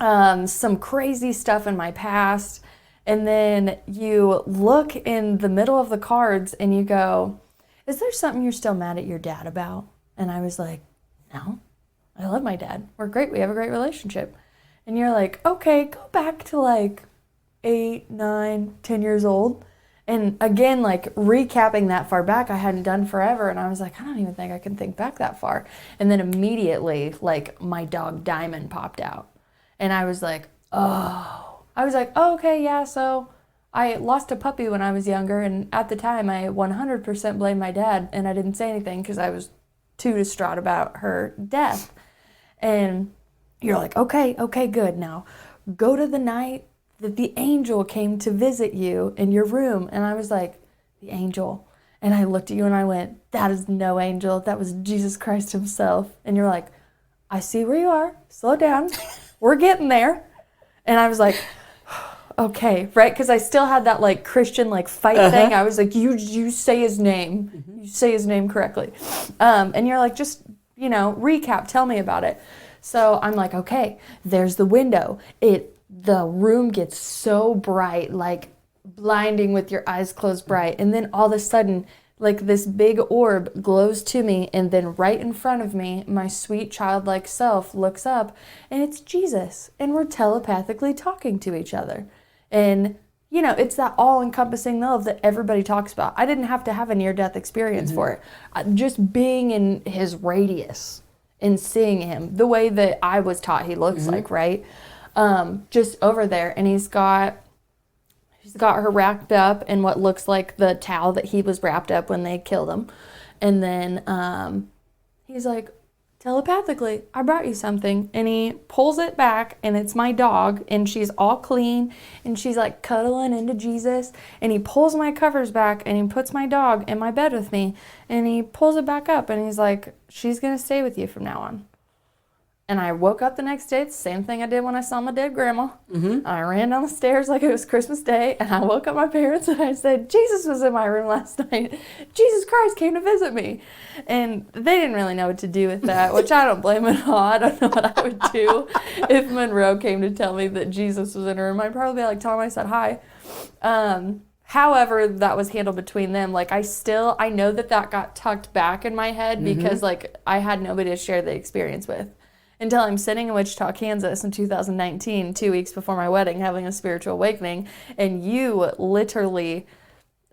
some crazy stuff in my past. And then you look in the middle of the cards and you go, is there something you're still mad at your dad about? And I was like, no, I love my dad. We're great. We have a great relationship. And you're like, okay, go back to like 8, 9, 10 years old. And again, like, recapping that far back, I hadn't done forever. And I was like, I don't even think I can think back that far. And then immediately, like, my dog Diamond popped out. And I was like, oh. I was like, oh, okay, yeah, so I lost a puppy when I was younger, and at the time I 100% blamed my dad, and I didn't say anything because I was too distraught about her death. And you're like, okay, good. Now go to the night that the angel came to visit you in your room. And I was like, the angel. And I looked at you and I went, that is no angel. That was Jesus Christ himself. And you're like, I see where you are. Slow down. We're getting there. And I was like, okay, right? Because I still had that, like, Christian, like, fight thing. I was like, you say his name. You say his name correctly. And you're like, just, you know, recap. Tell me about it. So I'm like, okay, there's the window. It the room gets so bright, like blinding with your eyes closed bright. And then all of a sudden, like this big orb glows to me. And then right in front of me, my sweet childlike self looks up and it's Jesus. And we're telepathically talking to each other. And, you know, it's that all-encompassing love that everybody talks about. I didn't have to have a near-death experience for it. Just being in his radius and seeing him the way that I was taught he looks like, right? Just over there. And he's got her wrapped up in what looks like the towel that he was wrapped up when they killed him. And then he's like, telepathically, I brought you something. And he pulls it back, and it's my dog, and she's all clean, and she's like cuddling into Jesus. And he pulls my covers back, and he puts my dog in my bed with me, and he pulls it back up, and he's like, she's going to stay with you from now on. And I woke up the next day, it's the same thing I did when I saw my dead grandma. I ran down the stairs like it was Christmas Day, and I woke up my parents, and I said, Jesus was in my room last night. Jesus Christ came to visit me. And they didn't really know what to do with that, which I don't blame at all. I don't know what I would do if Monroe came to tell me that Jesus was in her room. I'd probably be like, tell him I said hi. However, that was handled between them. Like, I know that got tucked back in my head because, like, I had nobody to share the experience with. Until I'm sitting in Wichita, Kansas in 2019, 2 weeks before my wedding, having a spiritual awakening, and you literally,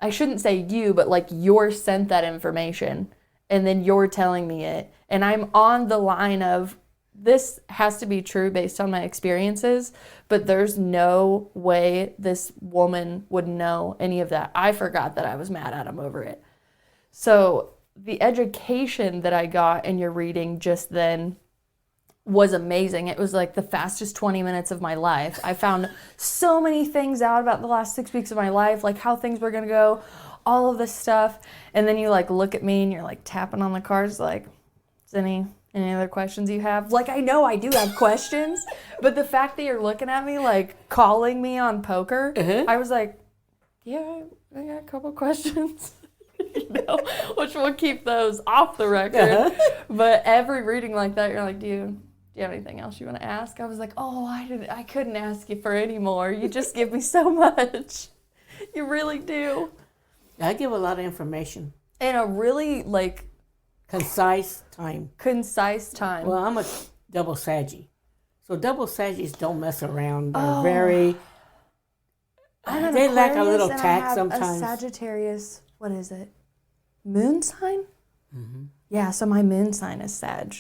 I shouldn't say you, but like you're sent that information, and then you're telling me it, and I'm on the line of, this has to be true based on my experiences, but there's no way this woman would know any of that. I forgot that I was mad at him over it. So the education that I got in your reading just then was amazing. It was like the fastest 20 minutes of my life. I found so many things out about the last 6 weeks of my life, like how things were going to go, all of this stuff. And then you like look at me and you're like tapping on the cards like, is any other questions you have? Like, I know I do have questions, but the fact that you're looking at me like calling me on poker, I was like, yeah, I got a couple questions. You know, which we'll keep those off the record. But every reading like that, you're like, do you have anything else you want to ask? I was like, oh, I couldn't ask you for any more. You just give me so much. You really do. I give a lot of information. In a really, like... Concise time. Well, I'm a double Saggy. So double Saggies don't mess around. They're very... they lack a little tact sometimes. A Sagittarius, what is it? Moon sign? Yeah, so my moon sign is Sag.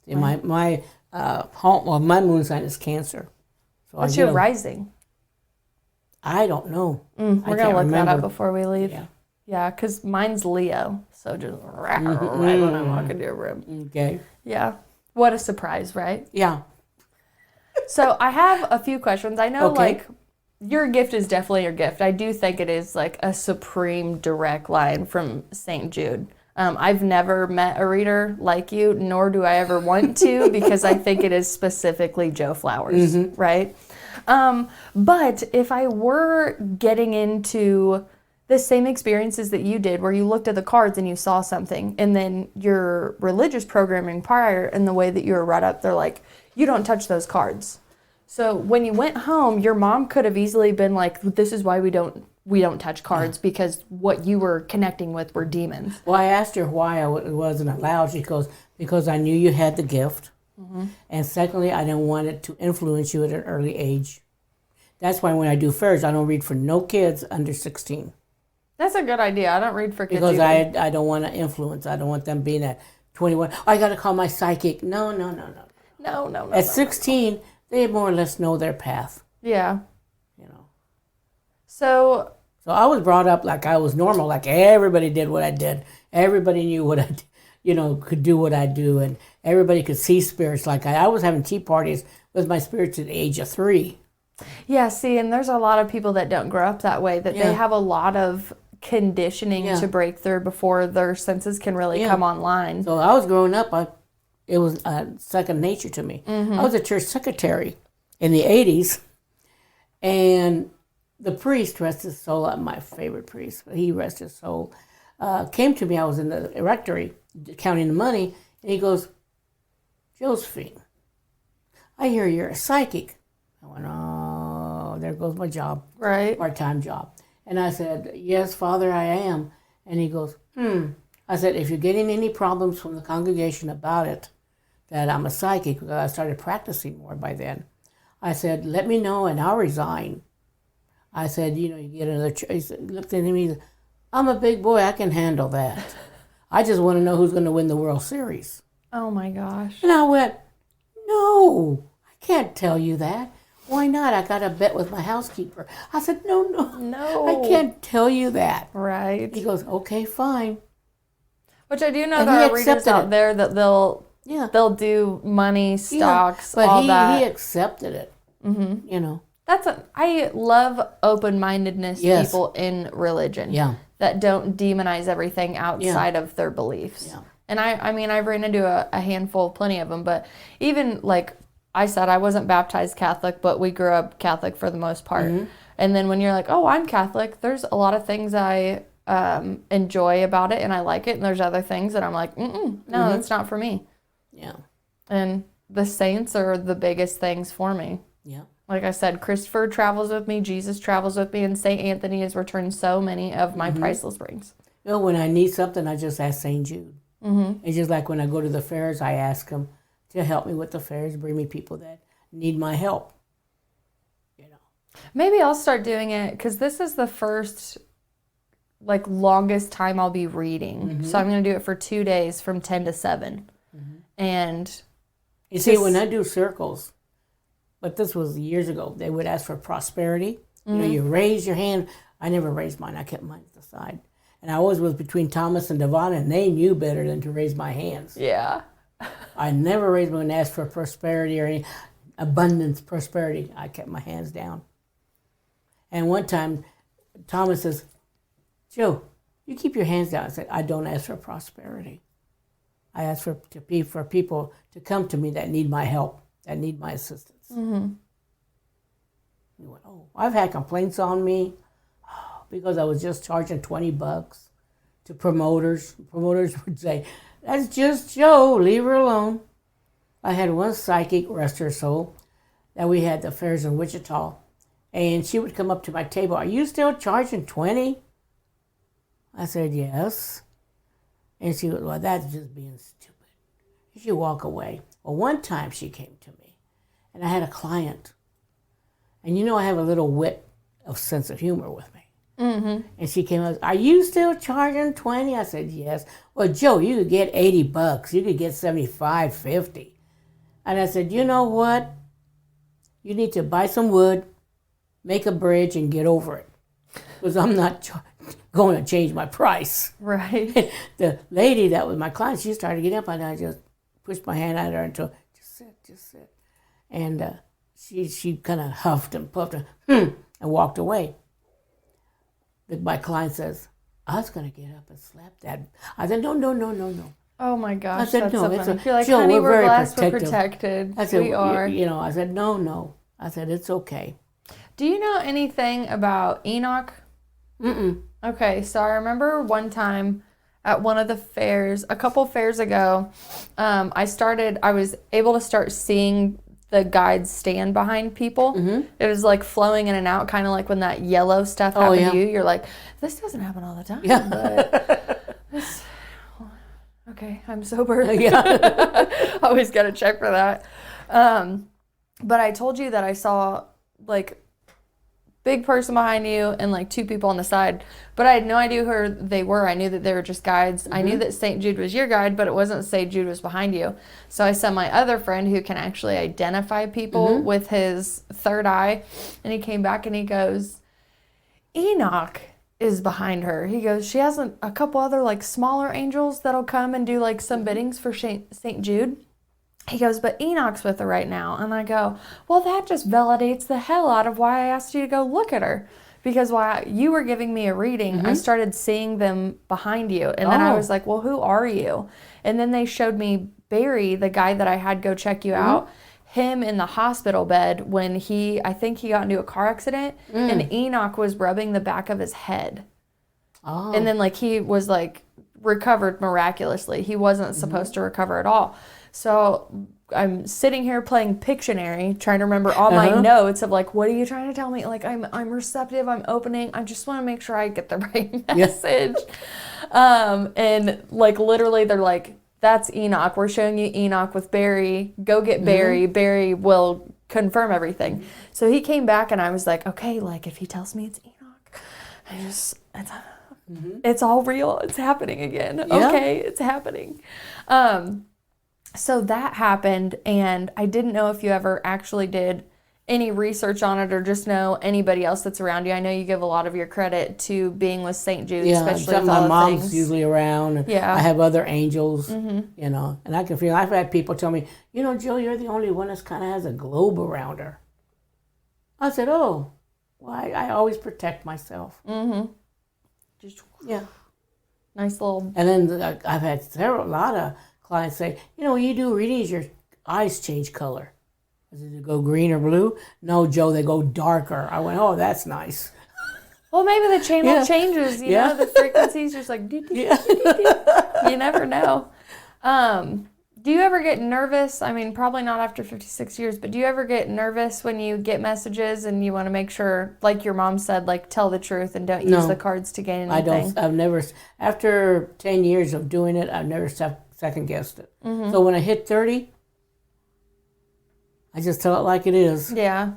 See, my my moon sign is Cancer. So what's your rising? I don't know. We're going to look that up before we leave. Yeah, because mine's Leo. So just right when I walk into a room. Okay. Yeah. What a surprise, right? Yeah. So I have a few questions. I know, like, your gift is definitely your gift. I do think it is, like, a supreme direct line from Saint Jude. I've never met a reader like you, nor do I ever want to, because I think it is specifically Joe Flowers, right? But if I were getting into the same experiences that you did, where you looked at the cards and you saw something, and then your religious programming prior and the way that you were brought up, they're like, you don't touch those cards. So when you went home, your mom could have easily been like, this is why we don't touch cards, because what you were connecting with were demons. Well, I asked her why it wasn't allowed. She goes, because I knew you had the gift. And secondly, I didn't want it to influence you at an early age. That's why when I do fairs, I don't read for no kids under 16. That's a good idea. I don't read for kids because I don't want to influence. I don't want them being at 21. I got to call my psychic. No. At 16, they more or less know their path. Yeah. You know. So I was brought up like I was normal, like everybody did what I did. Everybody knew what I, could do what I do, and everybody could see spirits. Like I was having tea parties with my spirits at the age of 3. Yeah, see, and there's a lot of people that don't grow up that way, that they have a lot of conditioning to break through before their senses can really come online. So I was growing up, it was second nature to me. I was a church secretary in the 80s, and the priest, rest his soul, my favorite priest, he rest his soul, came to me. I was in the rectory counting the money, and he goes, Josephine, I hear you're a psychic. I went, oh. there goes my job, Right. part-time job. And I said, yes, Father, I am. And he goes, I said, if you're getting any problems from the congregation about it, that I'm a psychic, because I started practicing more by then, I said, let me know and I'll resign. I said, you get another he looked at me, I'm a big boy, I can handle that. I just want to know who's going to win the World Series. Oh my gosh. And I went, no, I can't tell you that. Why not? I got a bet with my housekeeper. I said, no, I can't tell you that. Right. He goes, okay, fine. Which I do know And there he are readers accepted out it. there that they'll Yeah. do money, stocks, but all he that. he accepted it. I love open-mindedness Yes. people in religion. Yeah. That don't demonize everything outside of their beliefs. Yeah. And I mean, I've ran into a handful, plenty of them, but even like I said, I wasn't baptized Catholic, but we grew up Catholic for the most part. And then when you're like, oh, I'm Catholic, there's a lot of things I enjoy about it and I like it. And there's other things that I'm like, no, that's not for me. Yeah. And the saints are the biggest things for me. Yeah. Like I said, Christopher travels with me, Jesus travels with me, and St. Anthony has returned so many of my priceless rings. When I need something, I just ask Saint Jude. It's just like when I go to the fairs, I ask him to help me with the fairs, bring me people that need my help. Maybe I'll start doing it because this is the first, longest time I'll be reading. So I'm going to do it for 2 days from 10 to 7. And you see, when I do circles, but this was years ago, they would ask for prosperity. You raise your hand. I never raised mine. I kept mine to the side. And I always was between Thomas and Devon, and they knew better than to raise my hands. yeah. I never raised mine and asked for prosperity or any abundance, prosperity. I kept my hands down. And one time, Thomas says, Joe, you keep your hands down. I said, I don't ask for prosperity. I ask for people to come to me that need my help, that need my assistance. He went, oh, I've had complaints on me because I was just charging $20 to promoters. Promoters would say, that's just Joe, leave her alone. I had one psychic, rest her soul, that we had the fairs in Wichita, and she would come up to my table, are you still charging 20? I said, yes. And she was, well, that's just being stupid. You should walk away. Well, one time she came to me, and I had a client. And I have a little wit of sense of humor with me. And she came up, are you still charging 20? I said, yes. Well, Joe, you could get $80. You could get 75, 50. And I said, you know what? You need to buy some wood, make a bridge, and get over it. Because I'm not going to change my price. Right. The lady that was my client, she started getting up, and I just pushed my hand at her and told her, just sit. And she kind of huffed and puffed and walked away. My client says, I was going to get up and slap that. I said, no. Oh my gosh. I said, that's no. so It's funny. You're like, Joe, honey, we're we're very blessed, we're protective. protected. I said, we are. I said, no. I said, it's okay. Do you know anything about Enoch? Okay, so I remember one time at one of the fairs, a couple fairs ago, I was able to start seeing the guides stand behind people. It was like flowing in and out, kind of like when that yellow stuff happened to you. You're like, this doesn't happen all the time. Yeah. But okay, I'm sober. Always got to check for that. But I told you that I saw big person behind you and 2 people on the side, but I had no idea who they were. I knew that they were just guides. I knew that Saint Jude was your guide, but it wasn't Saint Jude was behind you. So I sent my other friend who can actually identify people with his third eye, and he came back and he goes, Enoch is behind her. He goes, she has a couple other smaller angels that'll come and do some biddings for Saint Jude. He goes, but Enoch's with her right now. And I go, well, that just validates the hell out of why I asked you to go look at her. Because while you were giving me a reading, I started seeing them behind you. And then I was like, well, who are you? And then they showed me Barry, the guy that I had go check you out, him in the hospital bed when I think he got into a car accident. And Enoch was rubbing the back of his head. And then he was recovered miraculously. He wasn't supposed to recover at all. So I'm sitting here playing Pictionary, trying to remember all my notes of like, what are you trying to tell me? Like, I'm receptive, I'm opening, I just want to make sure I get the right message. And like literally they're like, that's Enoch. We're showing you Enoch with Barry. Go get Barry. Barry will confirm everything. So he came back and I was like, okay, like if he tells me it's Enoch, it's all real. It's happening again. Yeah. Okay, it's happening. So that happened, and I didn't know if you ever actually did any research on it or just know anybody else that's around you. I know you give a lot of your credit to being with Saint Jude, especially with all my the mom's things. usually around. And I have other angels, you know, and I can feel. I've had people tell me, you know, Jill, you're the only one that's kind of has a globe around her. I said, oh, well, I always protect myself. Just Yeah. nice little. And then I've had a lot of clients say, you know, when you do readings, your eyes change color. Does it go green or blue? No, Joe, they go darker. I went, oh, that's nice. Well, maybe the channel changes, you know, the frequency's just like, doo, doo, doo, doo, doo. You never know. Do you ever get nervous? I mean, probably not after 56 years, but do you ever get nervous when you get messages and you want to make sure, like your mom said, like tell the truth and don't use the cards to gain anything? I've never, after 10 years of doing it, I've never second guessed it. So when I hit 30, I just tell it like it is. Yeah.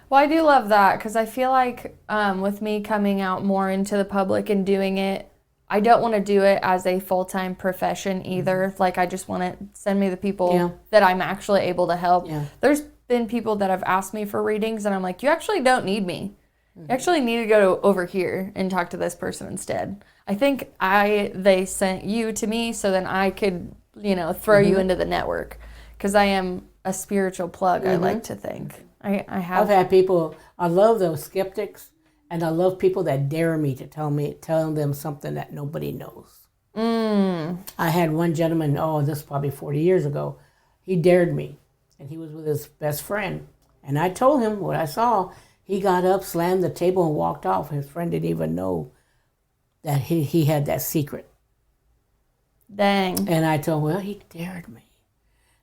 Well, I do love that because I feel like with me coming out more into the public and doing it, I don't want to do it as a full-time profession either. Like, I just want to send me the people that I'm actually able to help. Yeah. There's been people that have asked me for readings, and I'm like, you actually don't need me. You actually need to go over here and talk to this person instead. I think they sent you to me so then I could, you know, throw you into the network because I am a spiritual plug, I like to think. I've had people, I love those skeptics. And I love people that dare me to tell them something that nobody knows. I had one gentleman, this is probably 40 years ago. He dared me, and he was with his best friend. And I told him what I saw. He got up, slammed the table, and walked off. His friend didn't even know that he had that secret. Dang. And I told him, well, he dared me.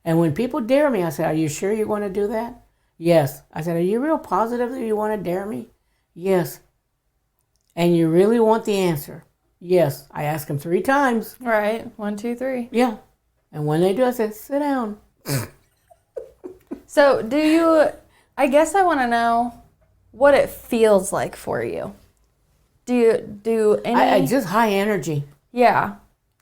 And when people dare me, I said, are you sure you want to do that? Yes. I said, are you real positive that you want to dare me? Yes. And you really want the answer? Yes. I asked him 3 times. Right. 1, 2, 3. Yeah. And when they do, I said, sit down. So I guess I want to know what it feels like for you. Do you any... just high energy. Yeah.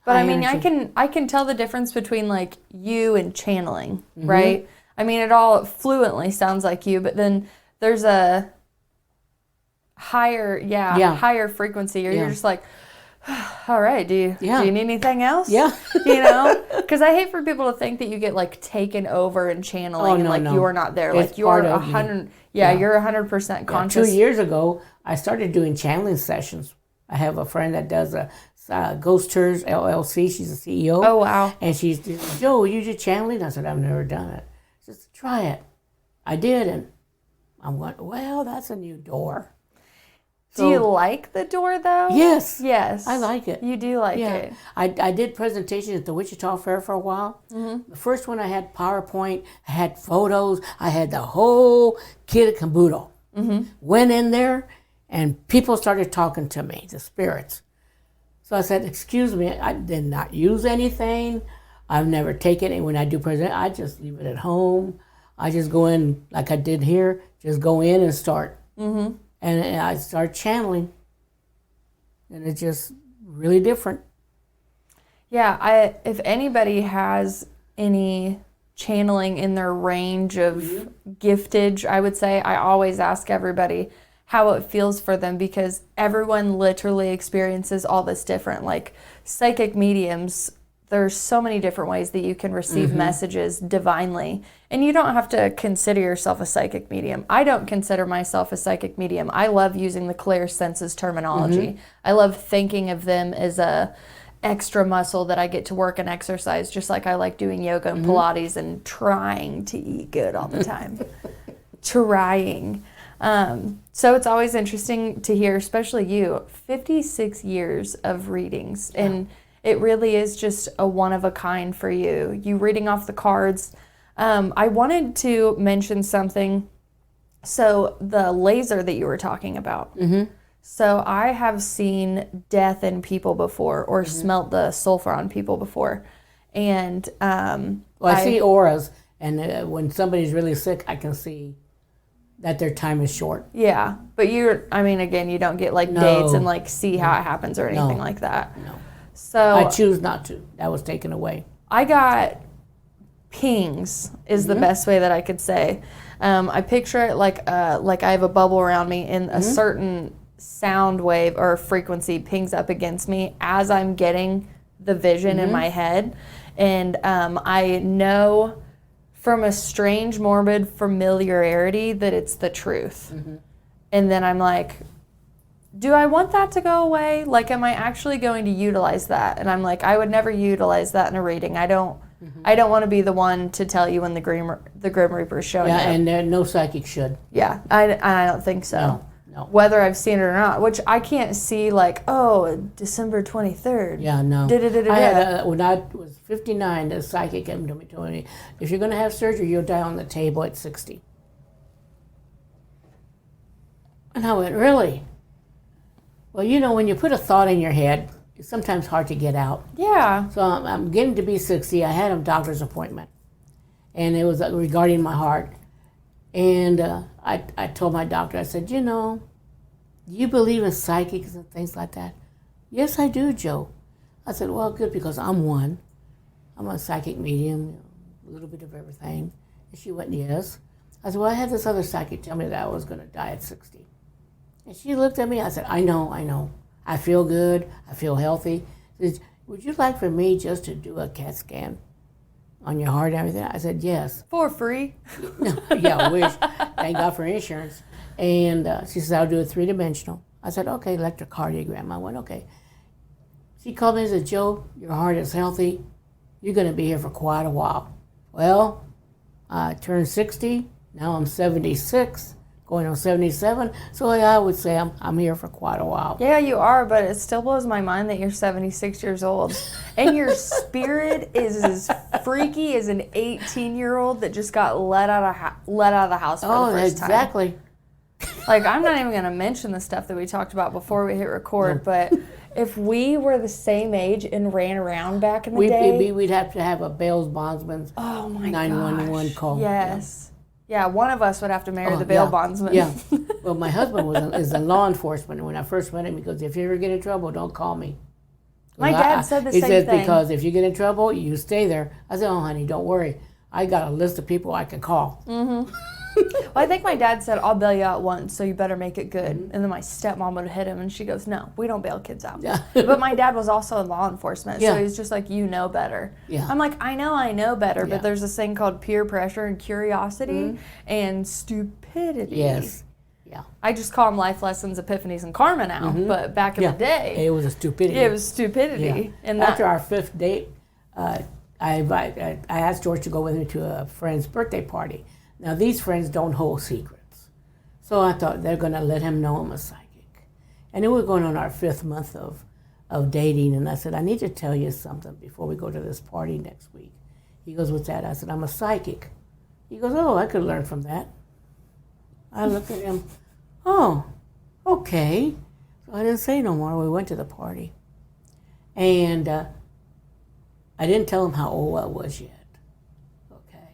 But high I mean, energy. I can tell the difference between like you and channeling, right? I mean, it all fluently sounds like you, but then there's a higher frequency, or you're just like, all right, do you need anything else? Yeah. You know, because I hate for people to think that you get like taken over and channeling you're not there. It's like you're 100. You're 100% conscious. 2 years ago, I started doing channeling sessions. I have a friend that does a Ghost Tours LLC. She's a CEO. Oh wow! And she's Joe, you do channeling? I said, I've never done it. She said, try it. I did, and I'm going, well, that's a new door. Do you like the door, though? Yes. Yes. I like it. You do like it. I did presentations at the Wichita Fair for a while. The first one I had PowerPoint, I had photos, I had the whole kit and caboodle. Went in there, and people started talking to me, the spirits. So I said, excuse me, I did not use anything. I've never taken it. When I do present, I just leave it at home. I just go in, like I did here, just go in and start. And I start channeling, and it's just really different. Yeah, if anybody has any channeling in their range of giftage, I would say I always ask everybody how it feels for them, because everyone literally experiences all this different. Like psychic mediums, there's so many different ways that you can receive messages divinely. And you don't have to consider yourself a psychic medium. I don't consider myself a psychic medium. I love using the clear senses terminology. I love thinking of them as a extra muscle that I get to work and exercise, just like I like doing yoga and Pilates and trying to eat good all the time. Trying. So it's always interesting to hear, especially you, 56 years of readings. Yeah. And it really is just a one-of-a-kind for you. You reading off the cards. I wanted to mention something. So the laser that you were talking about. Mm-hmm. So I have seen death in people before, or smelt the sulfur on people before. And I see auras, and when somebody's really sick, I can see that their time is short. Yeah, but again, you don't get like dates and like see how it happens or anything like that. No. So I choose not to. That was taken away. I got pings is the best way that I could say. I picture it like I have a bubble around me, and a certain sound wave or frequency pings up against me as I'm getting the vision in my head. And I know from a strange, morbid familiarity that it's the truth. Mm-hmm. And then I'm like, do I want that to go away? Like, am I actually going to utilize that? And I'm like, I would never utilize that in a reading. I don't want to be the one to tell you when the Grim Reaper is showing up. Yeah, and no psychic should. Yeah, I don't think so. No. Whether I've seen it or not, which I can't see, like, December 23rd. Yeah, no. I had when I was 59, the psychic came to me, told me, if you're going to have surgery, you'll die on the table at 60. And I went, really? Well, when you put a thought in your head, it's sometimes hard to get out. Yeah. So I'm getting to be 60. I had a doctor's appointment, and it was regarding my heart. And I told my doctor, I said, do you believe in psychics and things like that? Yes, I do, Joe. I said, well, good, because I'm one. I'm a psychic medium, a little bit of everything. And she went, yes. I said, well, I had this other psychic tell me that I was going to die at 60. And she looked at me. I said, I know. I feel good. I feel healthy. She said, would you like for me just to do a CAT scan on your heart and everything? I said, yes. For free? Yeah, I wish. Thank God for insurance. And she said, I'll do a 3-dimensional. I said, okay, electrocardiogram. I went, okay. She called me and said, Joe, your heart is healthy. You're going to be here for quite a while. Well, I turned 60. Now I'm 76, going on 77. So I would say I'm here for quite a while. Yeah, you are, but it still blows my mind that you're 76 years old. And your spirit is as freaky as an 18-year-old that just got let out of the house for the first time. Exactly. Like, I'm not even going to mention the stuff that we talked about before we hit record, but if we were the same age and ran around back in the day... We'd have to have a bail bondsman's 911 call. Yes. Yeah, one of us would have to marry the bail bondsman. Yeah. Well, my husband is in law enforcement, and when I first met him, he goes, if you ever get in trouble, don't call me. My dad said the same thing. He said, because if you get in trouble, you stay there. I said, oh, honey, don't worry. I got a list of people I can call. Mm-hmm. Well, I think my dad said, I'll bail you out once, so you better make it good. Mm-hmm. And then my stepmom would hit him, and she goes, no, we don't bail kids out. Yeah. But my dad was also in law enforcement, so he's just like, you know better. Yeah. I'm like, I know better, but there's this thing called peer pressure and curiosity and stupidity. Yes. Yeah. I just call them life lessons, epiphanies, and karma now, but back in the day... It was a stupidity. It was stupidity. Yeah. And after our 5th date, I asked George to go with me to a friend's birthday party. Now, these friends don't hold secrets. So I thought they're going to let him know I'm a psychic. And then we're going on our 5th month of dating, and I said, I need to tell you something before we go to this party next week. He goes, what's that? I said, I'm a psychic. He goes, oh, I could learn from that. I looked at him, oh, okay. So I didn't say no more. We went to the party. And I didn't tell him how old I was yet, okay?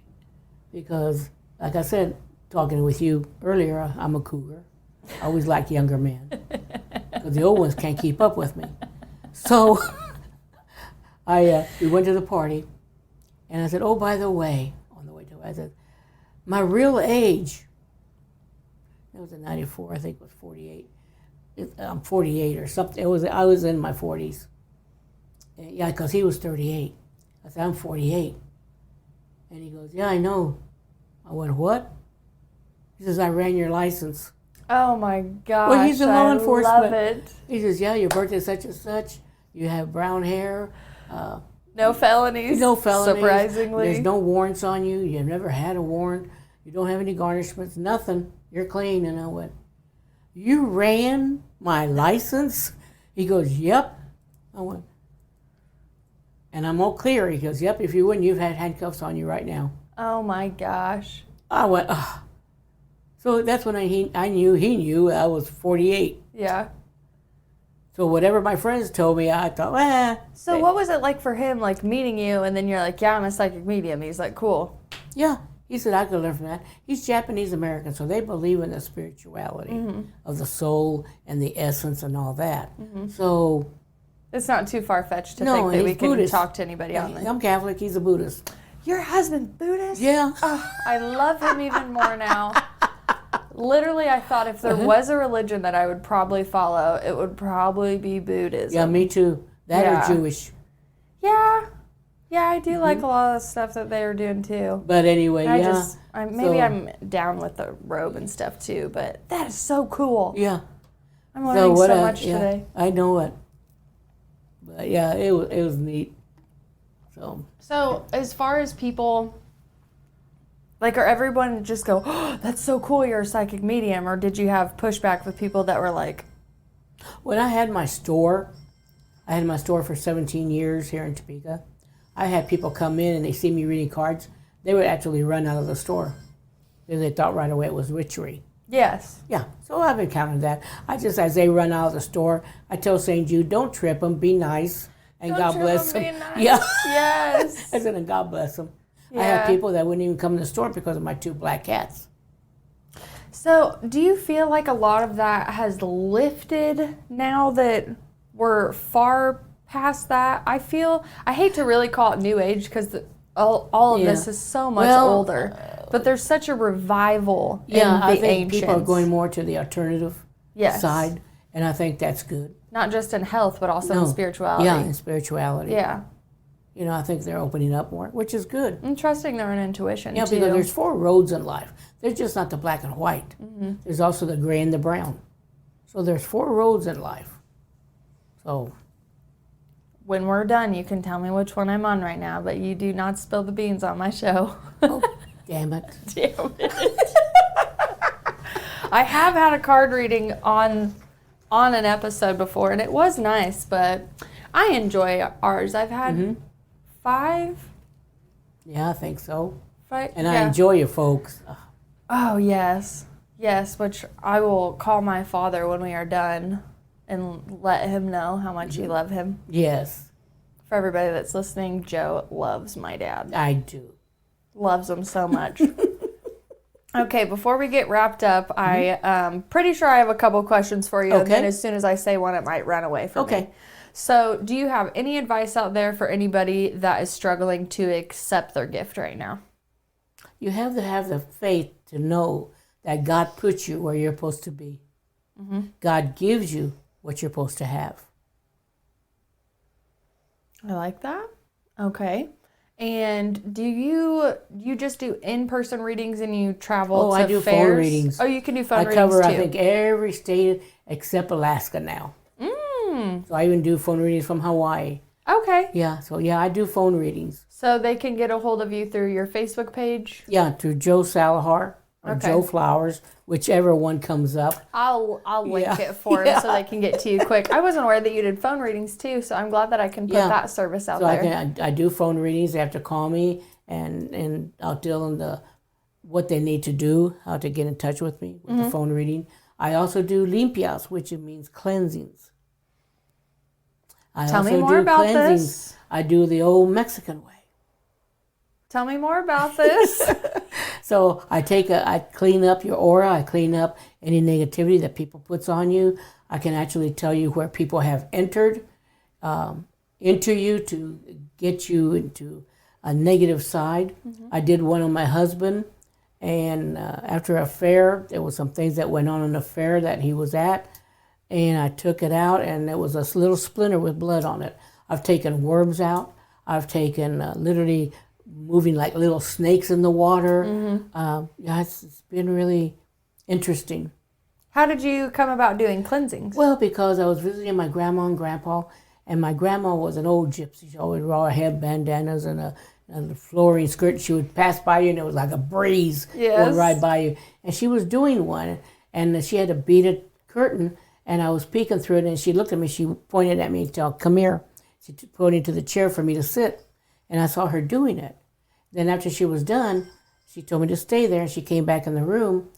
Because, like I said, talking with you earlier, I'm a cougar. I always like younger men. Because the old ones can't keep up with me. So we went to the party, and I said, oh, by the way, on the way to it, I said, my real age, it was in 94, I think it was 48. I'm 48 or something. I was in my 40s. Yeah, because he was 38. I said, I'm 48. And he goes, yeah, I know. I went, what? He says, I ran your license. Oh, my gosh. Well, he's in law enforcement. I love it. He says, yeah, your birthday is such and such. You have brown hair. No felonies. No felonies. Surprisingly. There's no warrants on you. You've never had a warrant. You don't have any garnishments. Nothing. you're clean. And I went, you ran my license? He goes, yep. I went, and I'm all clear. He goes, yep, if you wouldn't, you've had handcuffs on you right now. Oh my gosh. I went, ugh. So that's when I knew he knew I was 48. Yeah. So whatever my friends told me, I thought, So what was it like for him, like meeting you, and then you're like, yeah, I'm a psychic medium. He's like, cool. Yeah. He said, I could learn from that. He's Japanese American, so they believe in the spirituality of the soul and the essence and all that. So it's not too far-fetched to No, think that and we he's can Buddhist. talk to anybody on this. I'm Catholic, he's a Buddhist. Your husband's Buddhist? Yeah. Oh, I love him even more now. Literally, I thought if there was a religion that I would probably follow, it would probably be Buddhism. Yeah, me too. That Yeah. or Jewish. Yeah. Yeah, I do like a lot of the stuff that they were doing too. But anyway, Maybe I'm down with the robe and stuff too, but that is so cool. Yeah. I'm learning so much today. I know it. But yeah, it was neat. So as far as people, like, are everyone just go, oh, that's so cool, you're a psychic medium, or did you have pushback with people that were like, When I had my store for 17 years here in Topeka. I had people come in and they see me reading cards. They would actually run out of the store because they thought right away it was witchery. yes. Yeah, so I've encountered that. I just, as they run out of the store, I tell Saint Jude, don't trip them, be nice, and Don't God trip bless 'em, them. be nice. Yeah. Yes. I said, and God bless them. Yeah. I have people that wouldn't even come in the store because of my 2 black cats. So do you feel like a lot of that has lifted now that we're far past that? I hate to really call it new age because all of this is so much older, but there's such a revival in the I think ancients. people are going more to the alternative Yes. side, and I think that's good. Not just in health, but also in spirituality. Yeah, in spirituality. Yeah. You know, I think they're opening up more, which is good. And trusting their own intuition, Yeah, too. because there's 4 roads in life. There's just not the black and white. There's also the gray and the brown. So there's 4 roads in life. So When we're done, you can tell me which one I'm on right now, but you do not spill the beans on my show. oh, damn it. Damn it. I have had a card reading on an episode before, and it was nice, but I enjoy ours. I've had 5. Yeah, I think so. And yeah. I enjoy you folks. Oh, yes. Yes, which I will call my father when we are done and let him know how much you love him. Yes, For everybody that's listening, Joe loves my dad. I do. Loves him so much. Okay, before we get wrapped up, I'm pretty sure I have a couple questions for you. Okay. And then as soon as I say one, it might run away from me. So do you have any advice out there for anybody that is struggling to accept their gift right now? You have to have the faith to know that God puts you where you're supposed to be. God gives you what you're supposed to have. I like that. Okay. And do you just do in-person readings and you travel to I do fairs? phone readings. Oh, you can do phone I readings cover, too. I think, every state except Alaska now. So I even do phone readings from Hawaii. Okay. Yeah, so yeah, I do phone readings. So they can get a hold of you through your Facebook page? Yeah, through Joe Salehar or Joe Flowers, whichever one comes up. I'll link it for them so they can get to you quick. I wasn't aware that you did phone readings too, so I'm glad that I can put that service out there. I do phone readings. They have to call me, and I'll tell them what they need to do, how to get in touch with me with the phone reading. I also do limpias, which it means cleansings. Tell me more about this. I do the old Mexican way. Tell me more about this. So I clean up your aura. I clean up any negativity that people puts on you. I can actually tell you where people have entered into you to get you into a negative side. I did one on my husband, and after an affair, there was some things that went on in the affair that he was at, and I took it out, and there was a little splinter with blood on it. I've taken worms out. I've taken literally moving like little snakes in the water. It's been really interesting. How did you come about doing cleansings? Well, because I was visiting my grandma and grandpa, and my grandma was an old gypsy. She always wore her head bandanas and the flooring skirt. She would pass by you, and it was like a breeze going right by you. And she was doing one, and she had a beaded curtain, and I was peeking through it, and she looked at me. She pointed at me and said, "Come here." She pointed to the chair for me to sit, and I saw her doing it. Then after she was done, she told me to stay there, and she came back in the room,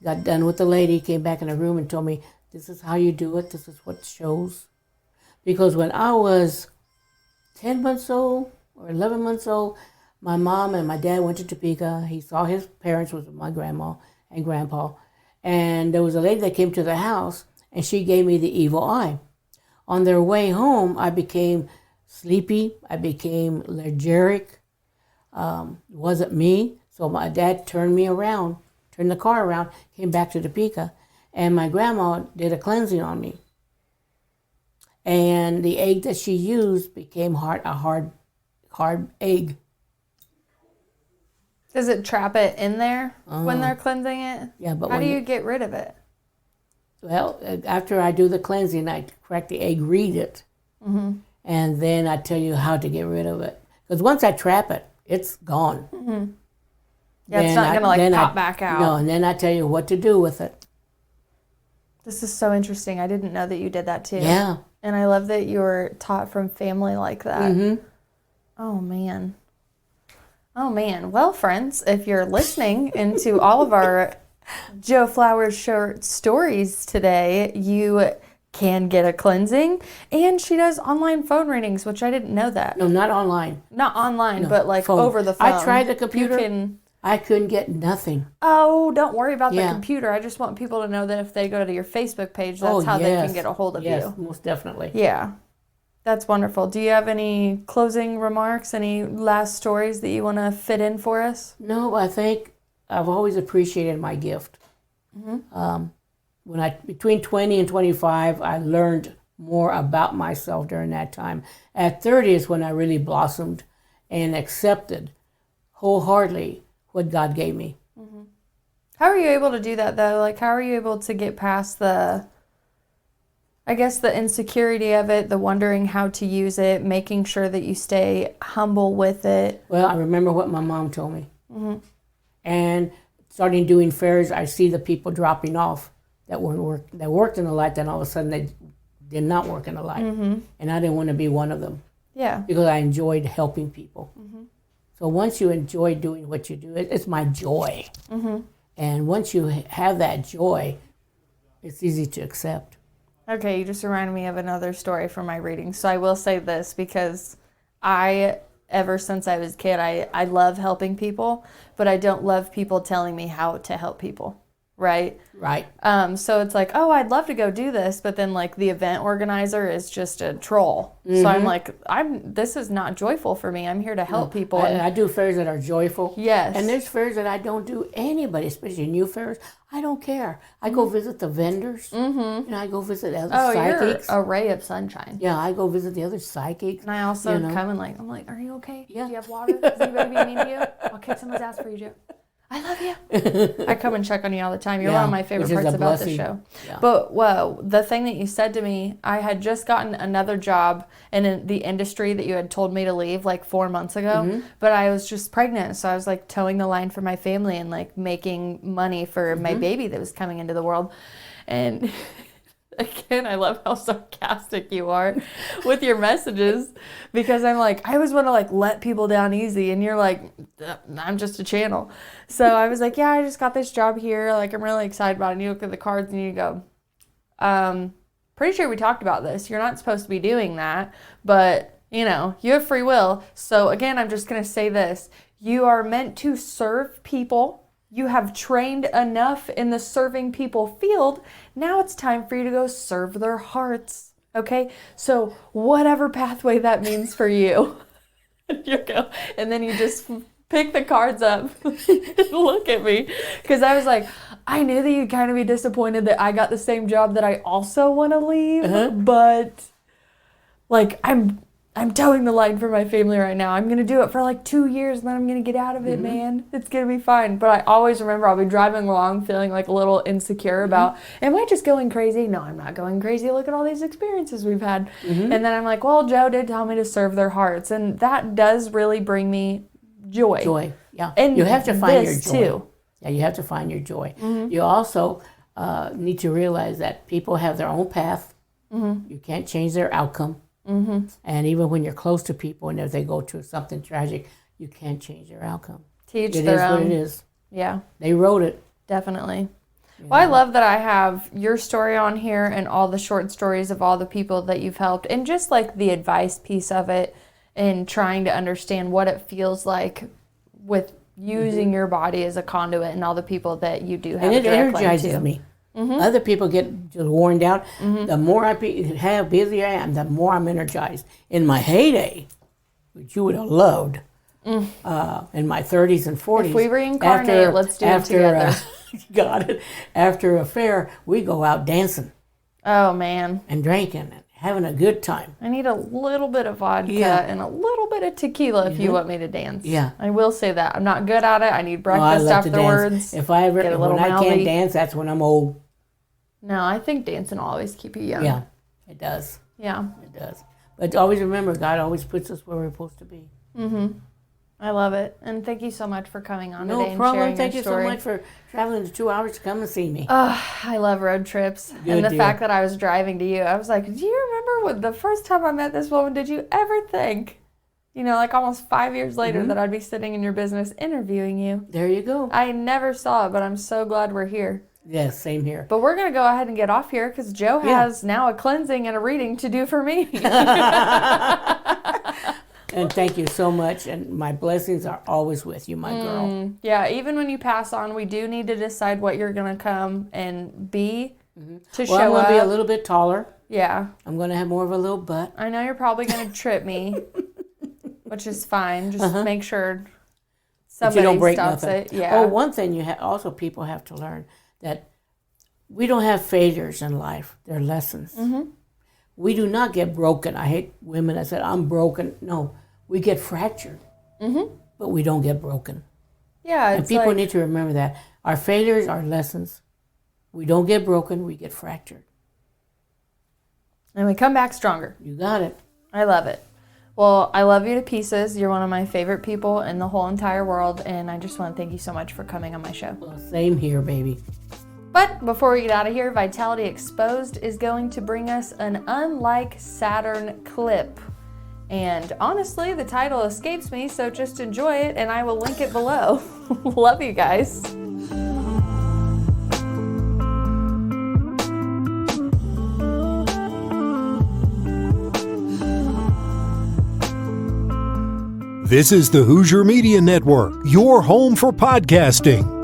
got done with the lady, came back in the room and told me, "This is how you do it. This is what shows." Because when I was 10 months old or 11 months old, my mom and my dad went to Topeka. He saw his parents, was my grandma and grandpa. And there was a lady that came to the house, and she gave me the evil eye. On their way home, I became sleepy. I became lethargic. It wasn't me. So my dad turned me around, turned the car around, came back to Topeka, and my grandma did a cleansing on me. And the egg that she used became a hard egg. Does it trap it in there when they're cleansing it? Yeah, but how do you get rid of it? Well, after I do the cleansing, I crack the egg, read it, and then I tell you how to get rid of it. Because once I trap it, it's gone. Mm-hmm. Yeah, it's not going to pop back out. No, and then I tell you what to do with it. This is so interesting. I didn't know that you did that too. Yeah. And I love that you were taught from family like that. Mm-hmm. Oh, man. Oh, man. Well, friends, if you're listening into all of our Joe Flowers short stories today, you can get a cleansing. And she does online phone readings, which I didn't know that. No, not online. Not online, but like phone. Over the phone. I tried the computer. I couldn't get nothing. Oh, don't worry about the computer. I just want people to know that if they go to your Facebook page, that's how they can get a hold of you. Yes, most definitely. Yeah. That's wonderful. Do you have any closing remarks, any last stories that you want to fit in for us? No, I think I've always appreciated my gift. When between 20 and 25, I learned more about myself during that time. At 30 is when I really blossomed and accepted wholeheartedly what God gave me. How are you able to do that, though? Like, how are you able to get past the insecurity of it, the wondering how to use it, making sure that you stay humble with it? Well, I remember what my mom told me. And starting doing fairs, I see the people dropping off that worked in the light, then all of a sudden they did not work in the light. And I didn't want to be one of them. Yeah. Because I enjoyed helping people. So once you enjoy doing what you do, it's my joy. And once you have that joy, it's easy to accept. Okay, you just reminded me of another story from my reading. So I will say this because ever since I was a kid, I love helping people, but I don't love people telling me how to help people. Right? Right. So it's like, oh, I'd love to go do this, but then like the event organizer is just a troll. So I'm like, this is not joyful for me. I'm here to help people. I do fairs that are joyful. Yes. And there's fairs that I don't do anybody, especially new fairs. I don't care. I go visit the vendors. And I go visit other psychics. You're a ray of sunshine. Yeah, I go visit the other psychics. And I also come and I'm like, are you okay? Yeah. Do you have water? Does anybody be mean to you? I'll kick someone's ass for you, Joe. I love you. I come and check on you all the time. You're one of my favorite parts about the show. Yeah. But the thing that you said to me, I had just gotten another job in the industry that you had told me to leave like 4 months ago. But I was just pregnant. So I was like towing the line for my family and like making money for my baby that was coming into the world. And again, I love how sarcastic you are with your messages because I'm like, I always want to like let people down easy. And you're like, I'm just a channel. So I was like, yeah, I just got this job here. Like, I'm really excited about it. And you look at the cards and you go, pretty sure we talked about this. You're not supposed to be doing that, but you have free will. So again, I'm just going to say this. You are meant to serve people. You have trained enough in the serving people field. Now it's time for you to go serve their hearts. Okay? So whatever pathway that means for you, you go. And then you just pick the cards up and look at me. Because I was like, I knew that you'd kind of be disappointed that I got the same job that I also want to leave. But like I'm towing the line for my family right now. I'm going to do it for like 2 years and then I'm going to get out of it, man. It's going to be fine. But I always remember I'll be driving along feeling like a little insecure about, am I just going crazy? No, I'm not going crazy. Look at all these experiences we've had. And then I'm like, well, Joe did tell me to serve their hearts. And that does really bring me joy. Joy, yeah. And you have to find your this joy. too. Yeah, you have to find your joy. You also need to realize that people have their own path. You can't change their outcome. And even when you're close to people and if they go through something tragic, you can't change their outcome. Teach It their is own. what it is. Yeah, They wrote it. definitely. Well, I love that I have your story on here and all the short stories of all the people that you've helped and just like the advice piece of it and trying to understand what it feels like with using your body as a conduit and all the people that you do have And it a direct link energizes to. me. Other people get just worn down. The more how busy I am, the more I'm energized. In my heyday, which you would have loved, in my 30s and 40s. If we reincarnate, let's do it together. Got it. After a fair, we go out dancing Oh, man. and drinking and having a good time. I need a little bit of vodka Yeah. and a little bit of tequila if you want me to dance. Yeah. I will say that. I'm not good at it. I need Oh, I breakfast love to afterwards. dance. If I ever, get a little when I mouthy. can't dance, that's when I'm old. No, I think dancing will always keep you young. Yeah, it does. Yeah. It does. But always remember, God always puts us where we're supposed to be. I love it. And thank you so much for coming on No today and problem. sharing Thank your you so story. much for traveling the 2 hours to come and see me. I love road trips. Good And the deal. fact that I was driving to you, I was like, do you remember what the first time I met this woman, did you ever think, like almost 5 years later that I'd be sitting in your business interviewing you? There you go. I never saw it, but I'm so glad we're here. Yes, same here. But we're going to go ahead and get off here because Joe Yeah. has now a cleansing and a reading to do for me. And thank you so much. And my blessings are always with you, my girl. Yeah, even when you pass on, we do need to decide what you're going to come and be to Well, show I'm going up. to be a little bit taller. Yeah. I'm going to have more of a little butt. I know you're probably going to trip me, which is fine. Just make sure But somebody you don't break stops nothing. it. Yeah. Oh, one thing also people have to learn that we don't have failures in life. They're lessons. We do not get broken. I hate women that said, I'm broken. No, we get fractured, but we don't get broken. Yeah, And it's people like, need to remember that. Our failures are lessons. We don't get broken, we get fractured. and we come back stronger. You got it. I love it. Well, I love you to pieces. You're one of my favorite people in the whole entire world, and I just want to thank you so much for coming on my show. Well, same here, baby. But before we get out of here, Vitality Exposed is going to bring us an Unlike Saturn clip. And honestly, the title escapes me, so just enjoy it, and I will link it below. Love you guys. This is the Hoosier Media Network, your home for podcasting.